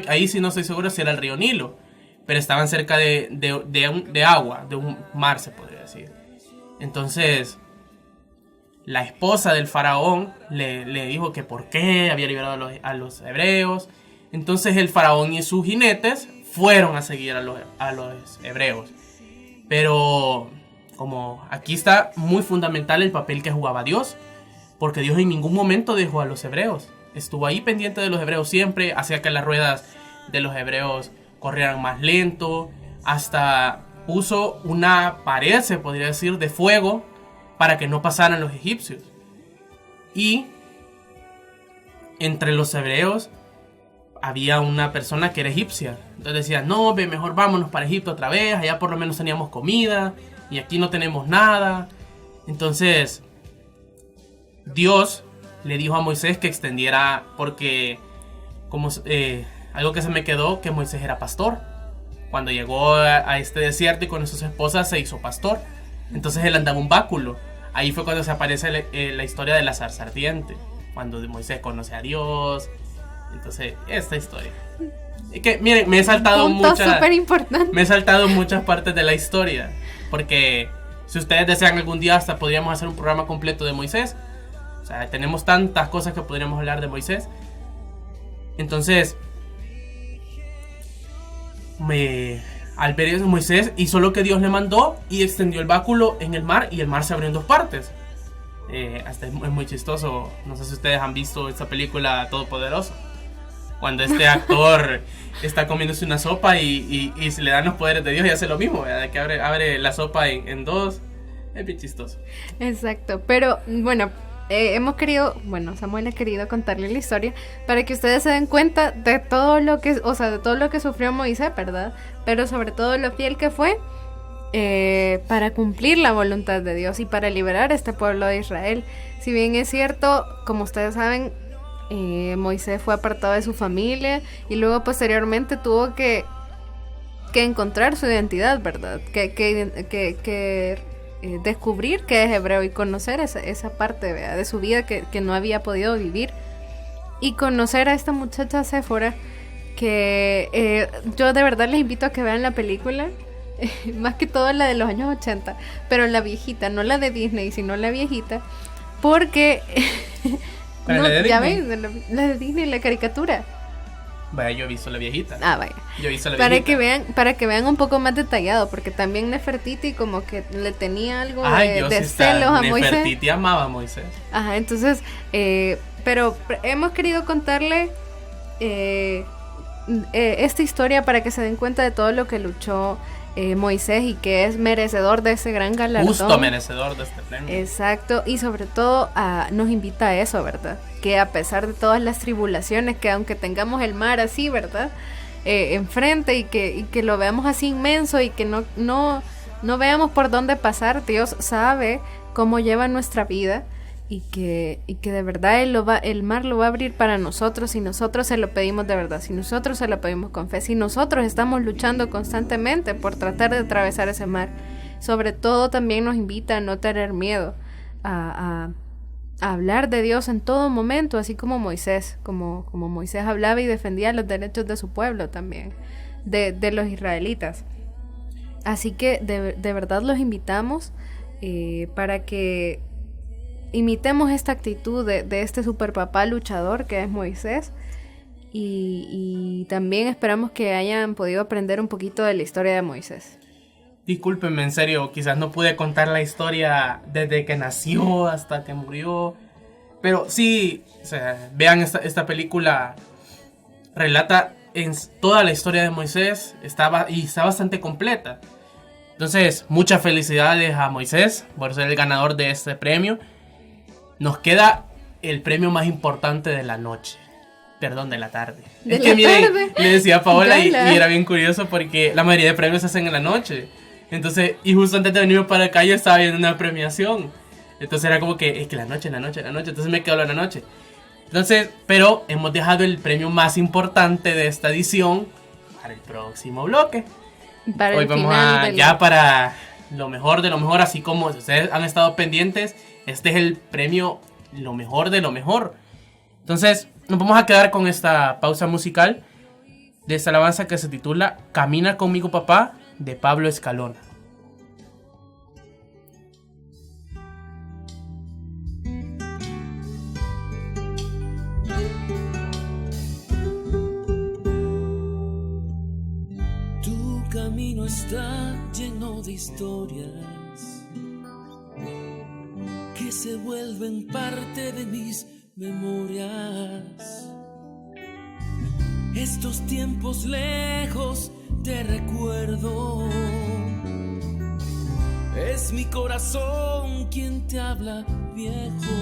ahí sí no estoy seguro si era el río Nilo, pero estaban cerca de agua, de un mar, se podría decir. Entonces la esposa del faraón le dijo que por qué había liberado a los hebreos. Entonces el faraón y sus jinetes fueron a seguir a los hebreos. Pero como aquí está muy fundamental el papel que jugaba Dios, porque Dios en ningún momento dejó a los hebreos. Estuvo ahí pendiente de los hebreos siempre, hacía que las ruedas de los hebreos corrieran más lento, hasta puso una pared, se podría decir, de fuego para que no pasaran los egipcios. Y entre los hebreos había una persona que era egipcia. Entonces decía, no, mejor vámonos para Egipto otra vez, allá por lo menos teníamos comida y aquí no tenemos nada. Entonces Dios le dijo a Moisés que extendiera, porque algo que se me quedó, que Moisés era pastor. Cuando llegó a este desierto y con sus esposas se hizo pastor. Entonces él andaba un báculo. Ahí fue cuando se aparece la historia de la zarza ardiente, cuando Moisés conoce a Dios. Entonces, esta historia. Es que, miren, me he saltado muchas partes de la historia, porque si ustedes desean algún día hasta podríamos hacer un programa completo de Moisés. O sea, tenemos tantas cosas que podríamos hablar de Moisés. Entonces, al ver eso, Moisés hizo lo que Dios le mandó y extendió el báculo en el mar y el mar se abrió en 2 partes. Hasta es muy chistoso. No sé si ustedes han visto esta película Todopoderoso, cuando este actor está comiéndose una sopa y se le dan los poderes de Dios y hace lo mismo, ¿verdad? Que abre la sopa en 2. Es bien chistoso. Exacto, pero bueno, Samuel ha querido contarle la historia para que ustedes se den cuenta de todo lo que, de todo lo que sufrió Moisés, ¿verdad? Pero sobre todo lo fiel que fue para cumplir la voluntad de Dios y para liberar a este pueblo de Israel. Si bien es cierto, como ustedes saben, Moisés fue apartado de su familia y luego posteriormente tuvo que encontrar su identidad, ¿verdad? Que descubrir que es hebreo y conocer esa parte, ¿verdad?, de su vida que no había podido vivir, y conocer a esta muchacha Séfora que yo de verdad les invito a que vean la película, más que todo la de los años 80, pero la viejita, no la de Disney, sino la viejita, porque no, ya ven, la de Disney, la caricatura. Vaya, yo he visto la viejita. Vaya. Yo he visto la viejita. Para que vean un poco más detallado, porque también Nefertiti como que le tenía algo de celos a Moisés. Nefertiti amaba a Moisés. Ajá, entonces, pero hemos querido contarle esta historia para que se den cuenta de todo lo que luchó Moisés y que es merecedor de ese gran galardón. Justo merecedor de este premio. Exacto, y sobre todo nos invita a eso, ¿verdad? Que a pesar de todas las tribulaciones, que aunque tengamos el mar así, ¿verdad?, enfrente y que lo veamos así inmenso y que no veamos por dónde pasar, Dios sabe cómo lleva nuestra vida y que de verdad el mar lo va a abrir para nosotros si nosotros se lo pedimos de verdad, si nosotros se lo pedimos con fe, si nosotros estamos luchando constantemente por tratar de atravesar ese mar. Sobre todo también nos invita a no tener miedo, a hablar de Dios en todo momento, así como Moisés, como Moisés hablaba y defendía los derechos de su pueblo también, de los israelitas. Así que de verdad los invitamos para que imitemos esta actitud de este superpapá luchador que es Moisés, y también esperamos que hayan podido aprender un poquito de la historia de Moisés. Discúlpenme, en serio, quizás no pude contar la historia desde que nació hasta que murió, pero sí, o sea, vean esta película, relata en toda la historia de Moisés, está bastante completa. Entonces, muchas felicidades a Moisés por ser el ganador de este premio. Nos queda el premio más importante de la noche. Perdón, de la tarde. Miren, le decía a Paola y era bien curioso porque la mayoría de premios se hacen en la noche. Entonces, y justo antes de venirme para acá yo estaba viendo una premiación. Entonces era como que, es que la noche. Entonces me quedo en la noche. Entonces, pero hemos dejado el premio más importante de esta edición para el próximo bloque. Hoy vamos para lo mejor de lo mejor, así como ustedes han estado pendientes. Este es el premio lo mejor de lo mejor. Entonces, nos vamos a quedar con esta pausa musical de esta alabanza que se titula Camina conmigo, papá, de Pablo Escalona. Tu camino está lleno de historias que se vuelven parte de mis memorias. Estos tiempos lejos te recuerdo. Es mi corazón quien te habla, viejo.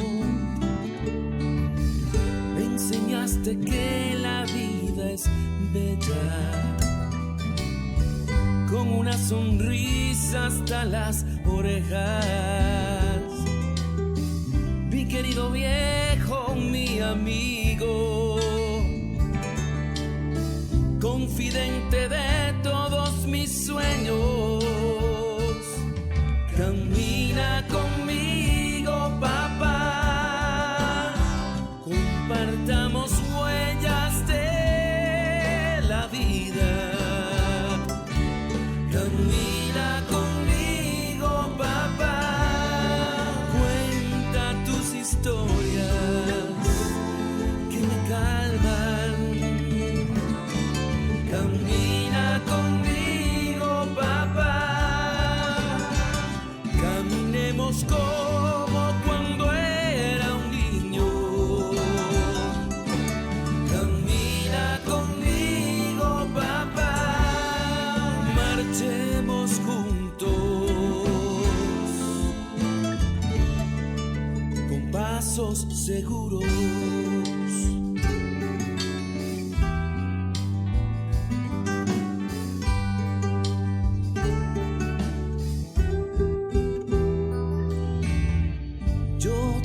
Me enseñaste que la vida es bella, con una sonrisa hasta las orejas. Mi querido viejo, mi amigo, confidente de todos mis sueños. Camina conmigo, papá, compartamos huellas de la vida. Camina conmigo, papá, cuenta tus historias que me calman. Camina conmigo. caminemos como cuando era un niño. Camina conmigo, papá, marchemos juntos con pasos seguros.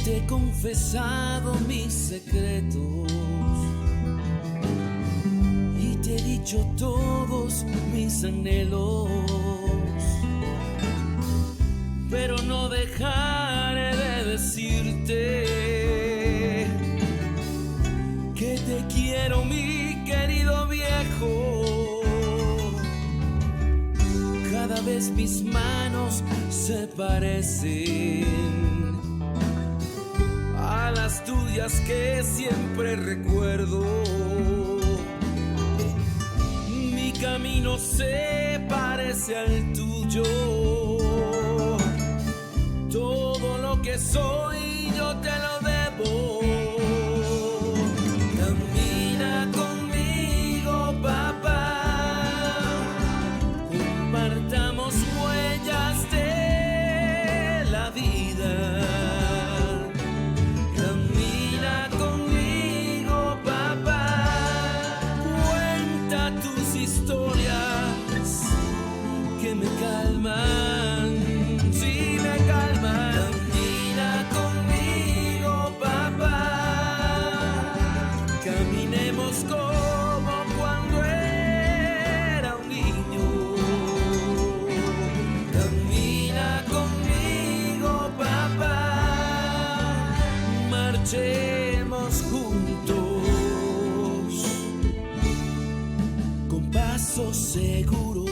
He confesado mis secretos y te he dicho todos mis anhelos, pero no dejaré de decirte que te quiero, mi querido viejo. Cada vez mis manos se parecen a las tuyas que siempre recuerdo. Mi camino se parece al tuyo. Todo lo que soy yo te lo debo. Camina conmigo, papá. Compartamos huellas de la vida. Me calman, sí me calman. Camina conmigo, papá. Caminemos como cuando era un niño. Camina conmigo, papá. Marchemos juntos con pasos seguros.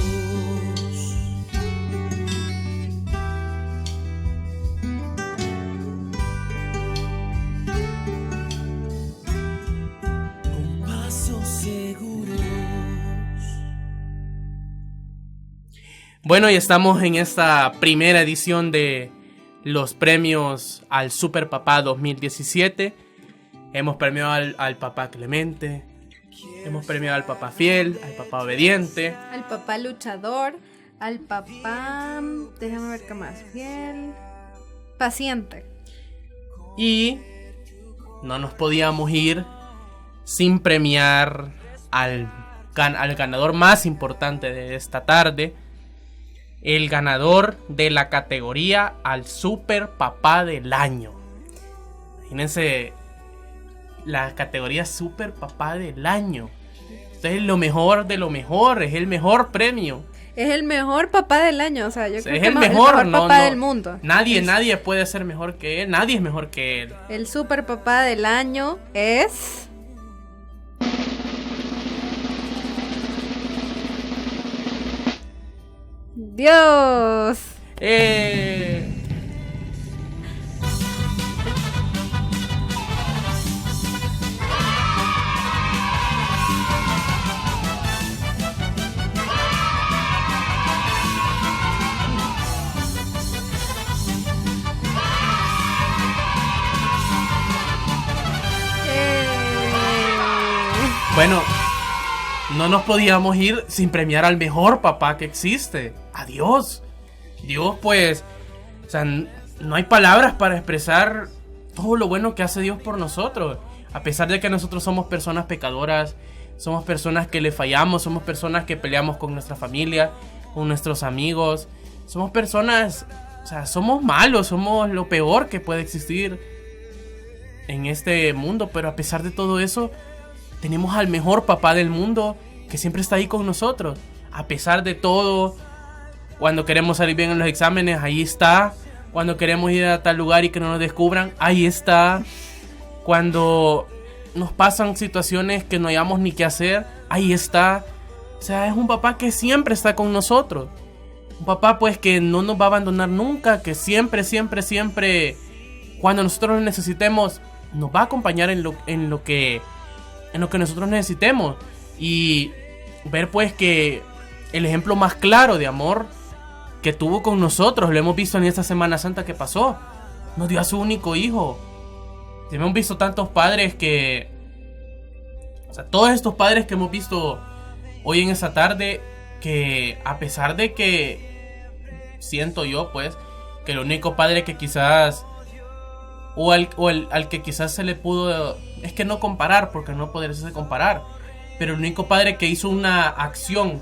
Bueno, y estamos en esta primera edición de los premios al Super Papá 2017. Hemos premiado al papá Clemente, hemos premiado al papá fiel, al papá obediente, al papá luchador, al papá, déjame ver qué más, fiel, paciente. Y no nos podíamos ir sin premiar al ganador más importante de esta tarde. El ganador de la categoría al Super Papá del Año. Imagínense, la categoría Super Papá del Año. Esto es lo mejor de lo mejor, es el mejor premio. Es el mejor papá del año, o sea, yo creo es que el mejor papá del mundo. Nadie puede ser mejor que él, nadie es mejor que él. El Super Papá del Año es... Dios. Bueno, no nos podíamos ir sin premiar al mejor papá que existe. A Dios. Dios, pues, o sea, no hay palabras para expresar todo lo bueno que hace Dios por nosotros. A pesar de que nosotros somos personas pecadoras, somos personas que le fallamos, somos personas que peleamos con nuestra familia, con nuestros amigos. Somos personas, o sea, somos malos, somos lo peor que puede existir en este mundo. Pero a pesar de todo eso, tenemos al mejor papá del mundo que siempre está ahí con nosotros. A pesar de todo, cuando queremos salir bien en los exámenes, ahí está. Cuando queremos ir a tal lugar y que no nos descubran, ahí está. Cuando nos pasan situaciones que no hayamos ni qué hacer, ahí está. O sea, es un papá que siempre está con nosotros. Un papá pues que no nos va a abandonar nunca, que siempre, cuando nosotros lo necesitemos, nos va a acompañar en lo que nosotros necesitemos. Y ver pues que el ejemplo más claro de amor que tuvo con nosotros. Lo hemos visto en esta Semana Santa que pasó. Nos dio a su único hijo. Hemos visto tantos padres que... O sea, todos estos padres que hemos visto hoy en esta tarde, que a pesar de que siento yo, pues, que el único padre que quizás... al que quizás se le pudo... Es que no comparar, porque no podría comparar. Pero el único padre que hizo una acción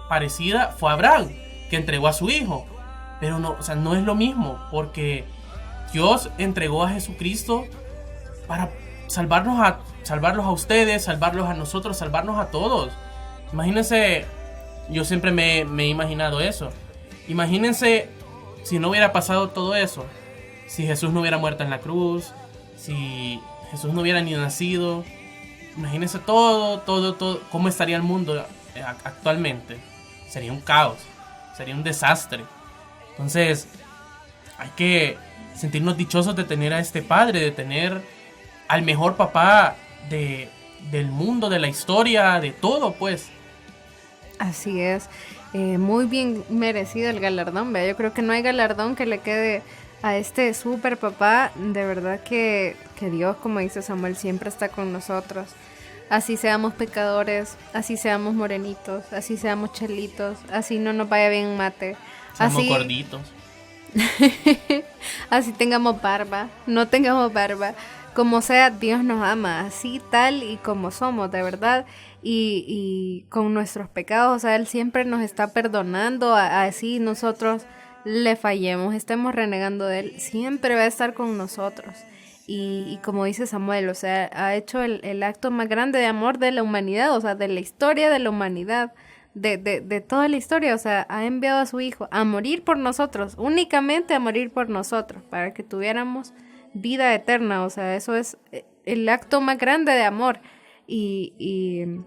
parecida fue Abraham, que entregó a su hijo. Pero no, o sea, no es lo mismo, porque Dios entregó a Jesucristo para salvarlos a ustedes, salvarlos a nosotros, salvarnos a todos. Imagínense, yo siempre me he imaginado eso. Imagínense si no hubiera pasado todo eso, si Jesús no hubiera muerto en la cruz, si Jesús no hubiera ni nacido. Imagínense todo, cómo estaría el mundo actualmente. Sería un caos, sería un desastre. Entonces, hay que sentirnos dichosos de tener a este padre, de tener al mejor papá del mundo, de la historia, de todo, pues. Así es, muy bien merecido el galardón, ¿vea? Yo creo que no hay galardón que le quede a este super papá. De verdad que Dios, como dice Samuel, siempre está con nosotros. Así seamos pecadores, así seamos morenitos, así seamos chelitos, así no nos vaya bien mate. Seamos así gorditos. Así tengamos barba, no tengamos barba. Como sea, Dios nos ama, así tal y como somos, de verdad. Y con nuestros pecados, o sea, Él siempre nos está perdonando, así nosotros le fallemos, estemos renegando de Él, siempre va a estar con nosotros. Y como dice Samuel, o sea, ha hecho el acto más grande de amor de la humanidad, o sea, de la historia de la humanidad, de toda la historia, o sea, ha enviado a su hijo a morir por nosotros, únicamente a morir por nosotros, para que tuviéramos vida eterna. O sea, eso es el acto más grande de amor. Y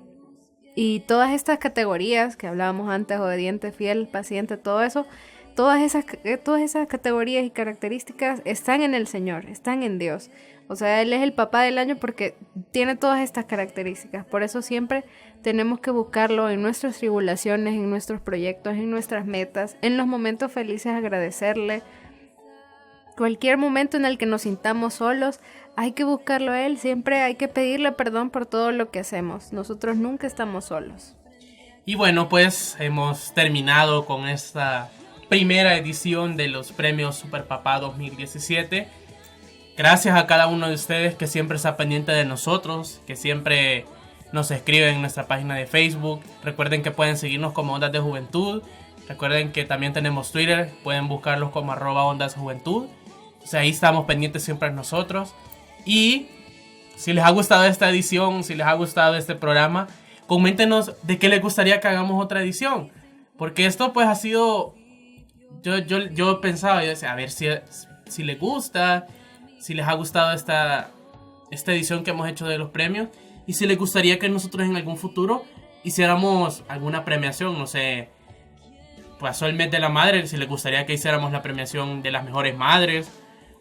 todas estas categorías que hablábamos antes, obediente, fiel, paciente, todo eso, todas esas categorías y características están en el Señor, están en Dios. O sea, Él es el papá del año porque tiene todas estas características. Por eso siempre tenemos que buscarlo en nuestras tribulaciones, en nuestros proyectos, en nuestras metas, en los momentos felices, agradecerle. Cualquier momento en el que nos sintamos solos, hay que buscarlo a Él. Siempre hay que pedirle perdón por todo lo que hacemos. Nosotros nunca estamos solos. Y bueno, pues hemos terminado con esta primera edición de los premios Super Papá 2017. Gracias a cada uno de ustedes que siempre está pendiente de nosotros, que siempre nos escriben en nuestra página de Facebook. Recuerden que pueden seguirnos como Ondas de Juventud. Recuerden que también tenemos Twitter, pueden buscarlos como @ondasjuventud. O sea, ahí estamos pendientes siempre nosotros. Y si les ha gustado esta edición, si les ha gustado este programa, coméntenos de qué les gustaría que hagamos otra edición. Porque esto pues ha sido... Yo pensaba, yo decía, a ver si les gusta, si les ha gustado esta edición que hemos hecho de los premios. Y si les gustaría que nosotros en algún futuro hiciéramos alguna premiación, no sé... Pasó el mes de la madre, si les gustaría que hiciéramos la premiación de las mejores madres,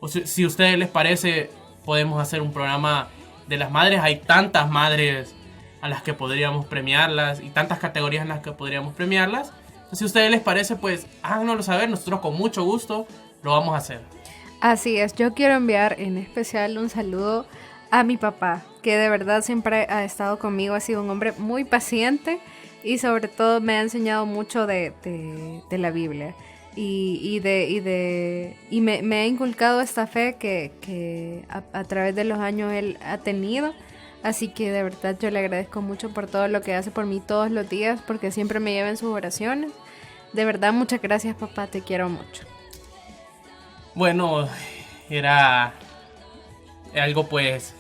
o si a ustedes les parece, podemos hacer un programa de las madres. Hay tantas madres a las que podríamos premiarlas y tantas categorías en las que podríamos premiarlas. Si a ustedes les parece, pues háganoslo saber, nosotros con mucho gusto lo vamos a hacer. Así es, yo quiero enviar en especial un saludo a mi papá, que de verdad siempre ha estado conmigo, ha sido un hombre muy paciente. Y sobre todo me ha enseñado mucho de la Biblia y me ha inculcado esta fe que a través de los años él ha tenido. Así que de verdad yo le agradezco mucho por todo lo que hace por mí todos los días, porque siempre me lleva en sus oraciones. De verdad, muchas gracias, papá, te quiero mucho. Bueno, era algo pues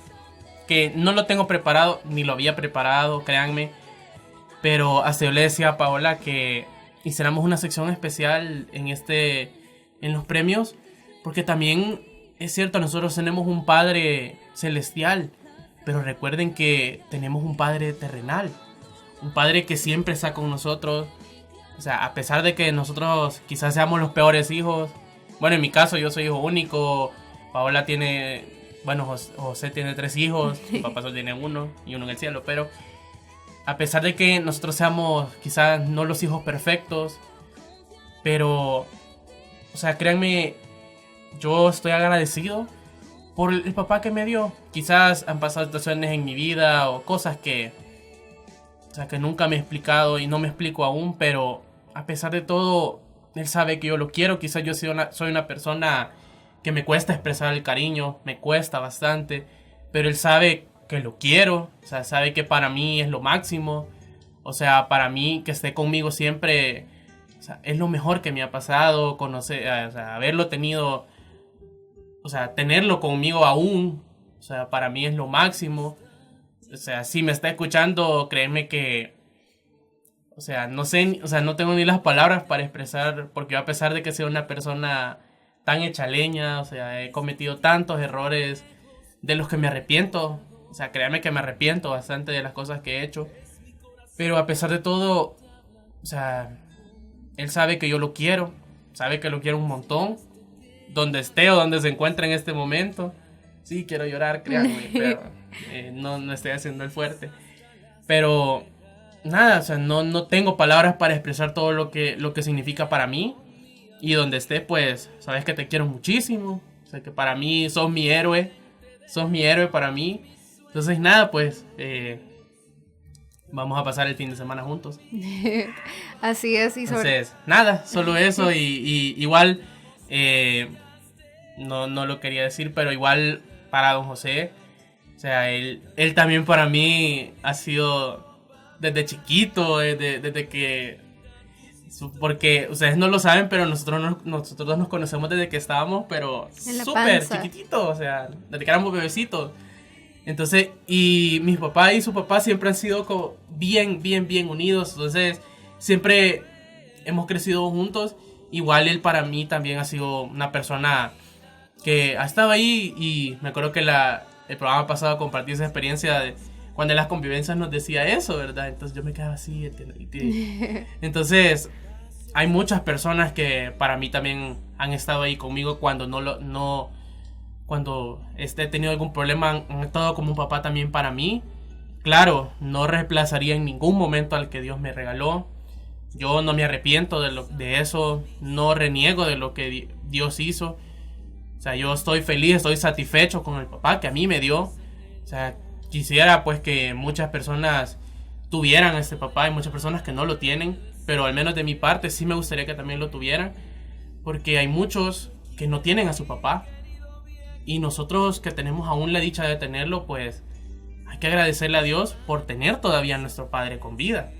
que no lo tengo preparado, ni lo había preparado, créanme. Pero hasta yo le decía a Paola que hiciéramos una sección especial en los premios, porque también es cierto, nosotros tenemos un Padre celestial, pero recuerden que tenemos un Padre terrenal, un Padre que siempre está con nosotros. O sea, a pesar de que nosotros quizás seamos los peores hijos, bueno, en mi caso yo soy hijo único, Paola tiene, bueno, José tiene 3 hijos, mi papá solo tiene 1 y 1 en el cielo, pero... A pesar de que nosotros seamos quizás no los hijos perfectos, Pero, o sea, créanme, yo estoy agradecido por el papá que me dio. Quizás han pasado situaciones en mi vida o cosas que, o sea, que nunca me he explicado y no me explico aún, pero a pesar de todo, él sabe que yo lo quiero. Quizás yo soy una persona que me cuesta expresar el cariño, me cuesta bastante, pero él sabe que lo quiero, o sea, sabe que para mí es lo máximo. O sea, para mí que esté conmigo siempre, o sea, es lo mejor que me ha pasado, conocer, o sea, haberlo tenido, o sea, tenerlo conmigo aún, o sea, para mí es lo máximo. O sea, si me está escuchando, créeme que, o sea, no sé, o sea, no tengo ni las palabras para expresar, porque yo, a pesar de que sea una persona tan hecha leña, o sea, he cometido tantos errores de los que me arrepiento. O sea, créanme que me arrepiento bastante de las cosas que he hecho. Pero a pesar de todo, o sea, él sabe que yo lo quiero, sabe que lo quiero un montón, donde esté o donde se encuentre en este momento. Sí, quiero llorar, créanme, pero no estoy haciendo el fuerte. Pero nada, o sea, no tengo palabras para expresar todo lo que significa para mí. Y donde esté, pues, sabes que te quiero muchísimo. O sea, que para mí sos mi héroe para mí. Entonces nada, pues, vamos a pasar el fin de semana juntos. Así es. Entonces, nada, solo eso. Y igual, no lo quería decir, pero igual para don José, o sea, él también para mí ha sido desde chiquito, desde que... Porque ustedes no lo saben, pero nosotros nos conocemos desde que estábamos, pero súper chiquititos, o sea, desde que éramos bebecitos. Entonces, y mis papás y su papá siempre han sido como bien unidos. Entonces, siempre hemos crecido juntos. Igual él para mí también ha sido una persona que ha estado ahí. Y me acuerdo que el programa pasado compartí esa experiencia de cuando en las convivencias nos decía eso, ¿verdad? Entonces yo me quedaba así. Entonces, hay muchas personas que para mí también han estado ahí conmigo cuando cuando he tenido algún problema, han estado como un papá también para mí. Claro, no reemplazaría en ningún momento al que Dios me regaló. Yo no me arrepiento de eso, no reniego de lo que Dios hizo. O sea, yo estoy feliz, estoy satisfecho con el papá que a mí me dio. O sea, quisiera pues que muchas personas tuvieran a este papá. Hay muchas personas que no lo tienen, pero al menos de mi parte sí me gustaría que también lo tuvieran, porque hay muchos que no tienen a su papá. Y nosotros que tenemos aún la dicha de tenerlo, pues hay que agradecerle a Dios por tener todavía a nuestro padre con vida.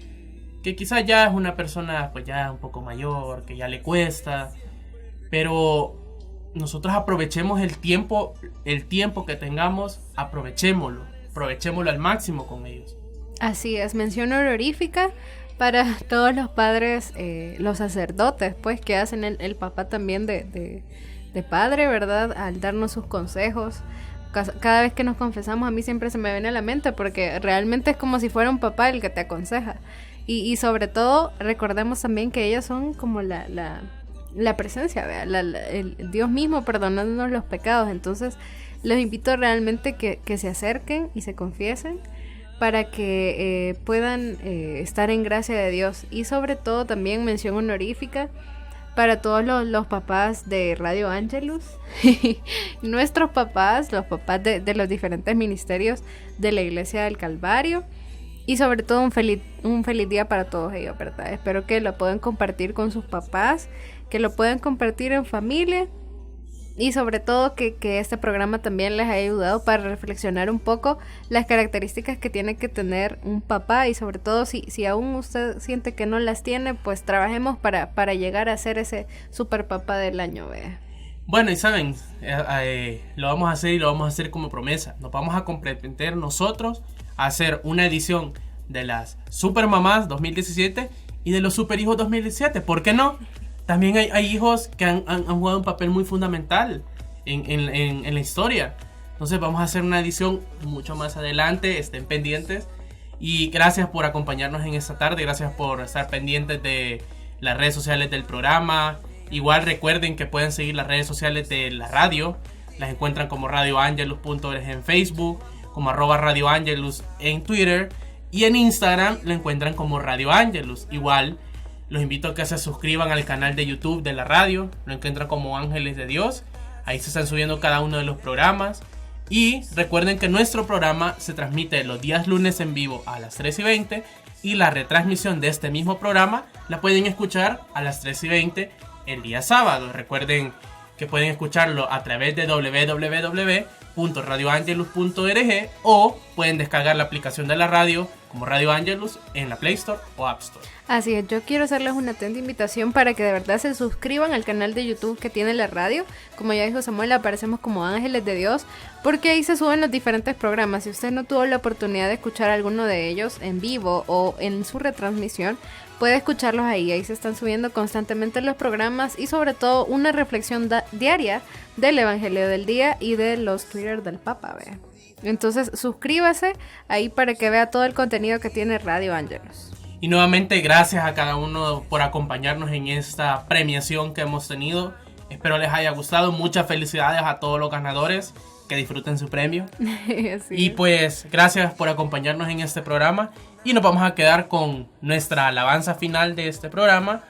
Que quizás ya es una persona pues ya un poco mayor, que ya le cuesta. Pero nosotros aprovechemos el tiempo que tengamos, aprovechémoslo al máximo con ellos. Así es, mención honorífica para todos los padres, los sacerdotes, pues que hacen el papá también de padre, ¿verdad? Al darnos sus consejos. Cada vez que nos confesamos, a mí siempre se me viene a la mente, porque realmente es como si fuera un papá el que te aconseja. Y sobre todo, recordemos también que ellos son como la presencia, el Dios mismo perdonándonos los pecados. Entonces, los invito realmente que se acerquen y se confiesen para que puedan estar en gracia de Dios. Y sobre todo, también mención honorífica para todos los papás de Radio Angelus, nuestros papás, los papás de los diferentes ministerios de la Iglesia del Calvario, y sobre todo un feliz día para todos ellos, ¿verdad? Espero que lo puedan compartir con sus papás, que lo puedan compartir en familia, y sobre todo que este programa también les haya ayudado para reflexionar un poco las características que tiene que tener un papá, y sobre todo si aún usted siente que no las tiene, pues trabajemos para llegar a ser ese super papá del año, vea. Bueno, y saben, lo vamos a hacer, y lo vamos a hacer como promesa. Nos vamos a comprometer nosotros a hacer una edición de las Super Mamás 2017 y de los Super Hijos 2017. ¿Por qué no? También hay hijos que han jugado un papel muy fundamental en la historia. Entonces vamos a hacer una edición mucho más adelante. Estén pendientes. Y gracias por acompañarnos en esta tarde. Gracias por estar pendientes de las redes sociales del programa. Igual recuerden que pueden seguir las redes sociales de la radio. Las encuentran como radioangelus.org en Facebook, como @radioangelus en Twitter. Y en Instagram lo encuentran como Radio Angelus. Igual Los invito a que se suscriban al canal de YouTube de la radio. Lo encuentran como Ángeles de Dios. Ahí se están subiendo cada uno de los programas. Y recuerden que nuestro programa se transmite los días lunes en vivo a las 3:20. Y la retransmisión de este mismo programa la pueden escuchar a las 3:20 el día sábado. Recuerden que pueden escucharlo a través de www.radioangelus.org o pueden descargar la aplicación de la radio como Radio Angelus en la Play Store o App Store. Así es, yo quiero hacerles una atenta invitación para que de verdad se suscriban al canal de YouTube que tiene la radio. Como ya dijo Samuel, aparecemos como Ángeles de Dios, porque ahí se suben los diferentes programas. Si usted no tuvo la oportunidad de escuchar alguno de ellos en vivo o en su retransmisión, puede escucharlos ahí. Ahí se están subiendo constantemente los programas y sobre todo una reflexión diaria del Evangelio del Día y de los Twitter del Papa, ¿vea? Entonces suscríbase ahí para que vea todo el contenido que tiene Radio Angelus. Y nuevamente gracias a cada uno por acompañarnos en esta premiación que hemos tenido. Espero les haya gustado. Muchas felicidades a todos los ganadores. Que disfruten su premio. Y pues gracias por acompañarnos en este programa. Y nos vamos a quedar con nuestra alabanza final de este programa.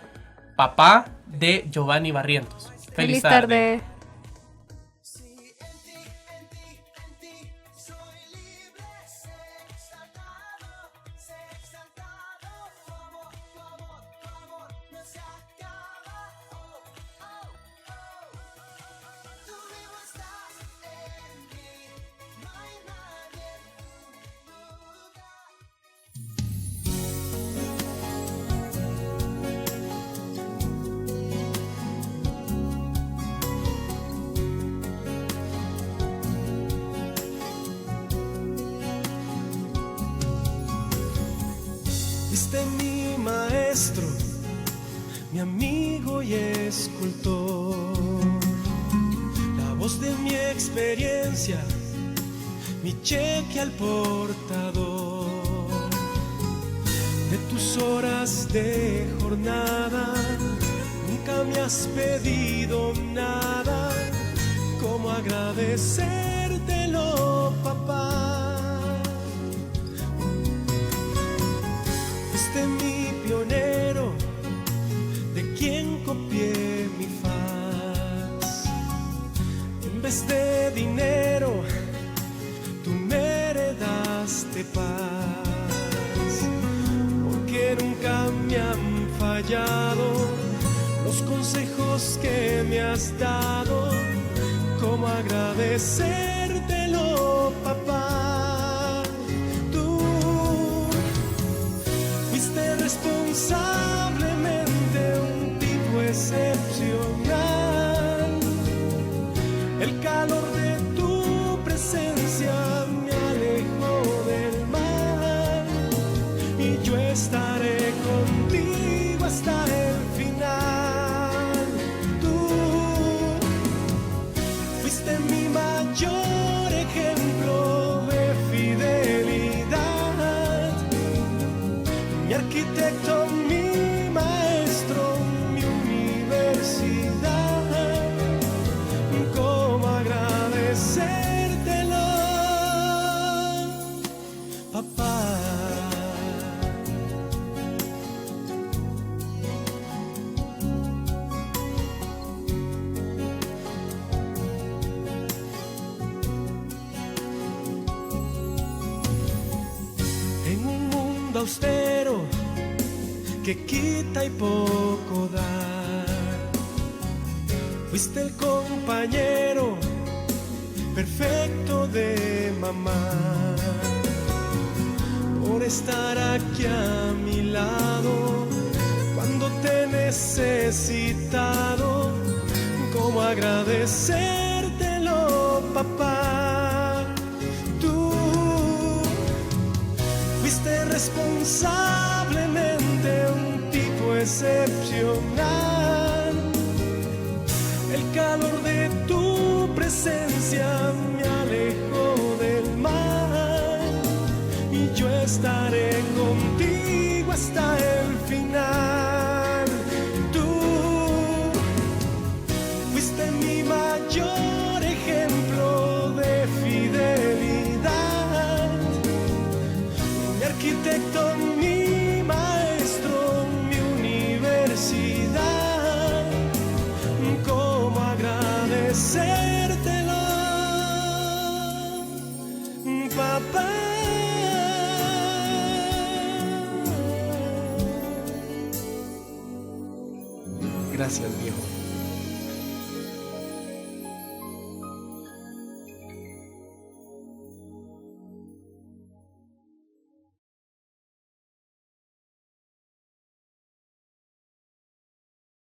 Papá, de Giovanni Barrientos. Feliz tarde. Mi maestro, mi amigo y escultor, la voz de mi experiencia, mi cheque al portador, de tus horas de jornada, nunca me has pedido nada, ¿cómo agradecértelo, papá? Mi pionero, de quien copié mi faz. En vez de dinero, tú me heredaste paz. Porque nunca me han fallado los consejos que me has dado. ¿Cómo agradecértelo, papá? Responsablemente un tipo excepcional. El calor de tu presencia me alejó del mal y yo estaré contigo hasta el final. Tú fuiste mi mayor ejemplo de fidelidad, mi arquitecto, mi maestro, mi universidad. ¿Cómo agradecértelo, papá? En un mundo austero que quita y poco da, fuiste el compañero perfecto de mamá, por estar aquí a mi lado cuando te he necesitado. ¿Cómo agradecértelo, papá? Tú fuiste responsablemente un tipo excepcional. El calor de tu presencia me alejó del mal y yo estaré contigo hasta el final. Tú fuiste mi mayor ejemplo de fidelidad, mi arquitecto, mi maestro, mi universidad. agradecértelo, papá. Gracias, viejo.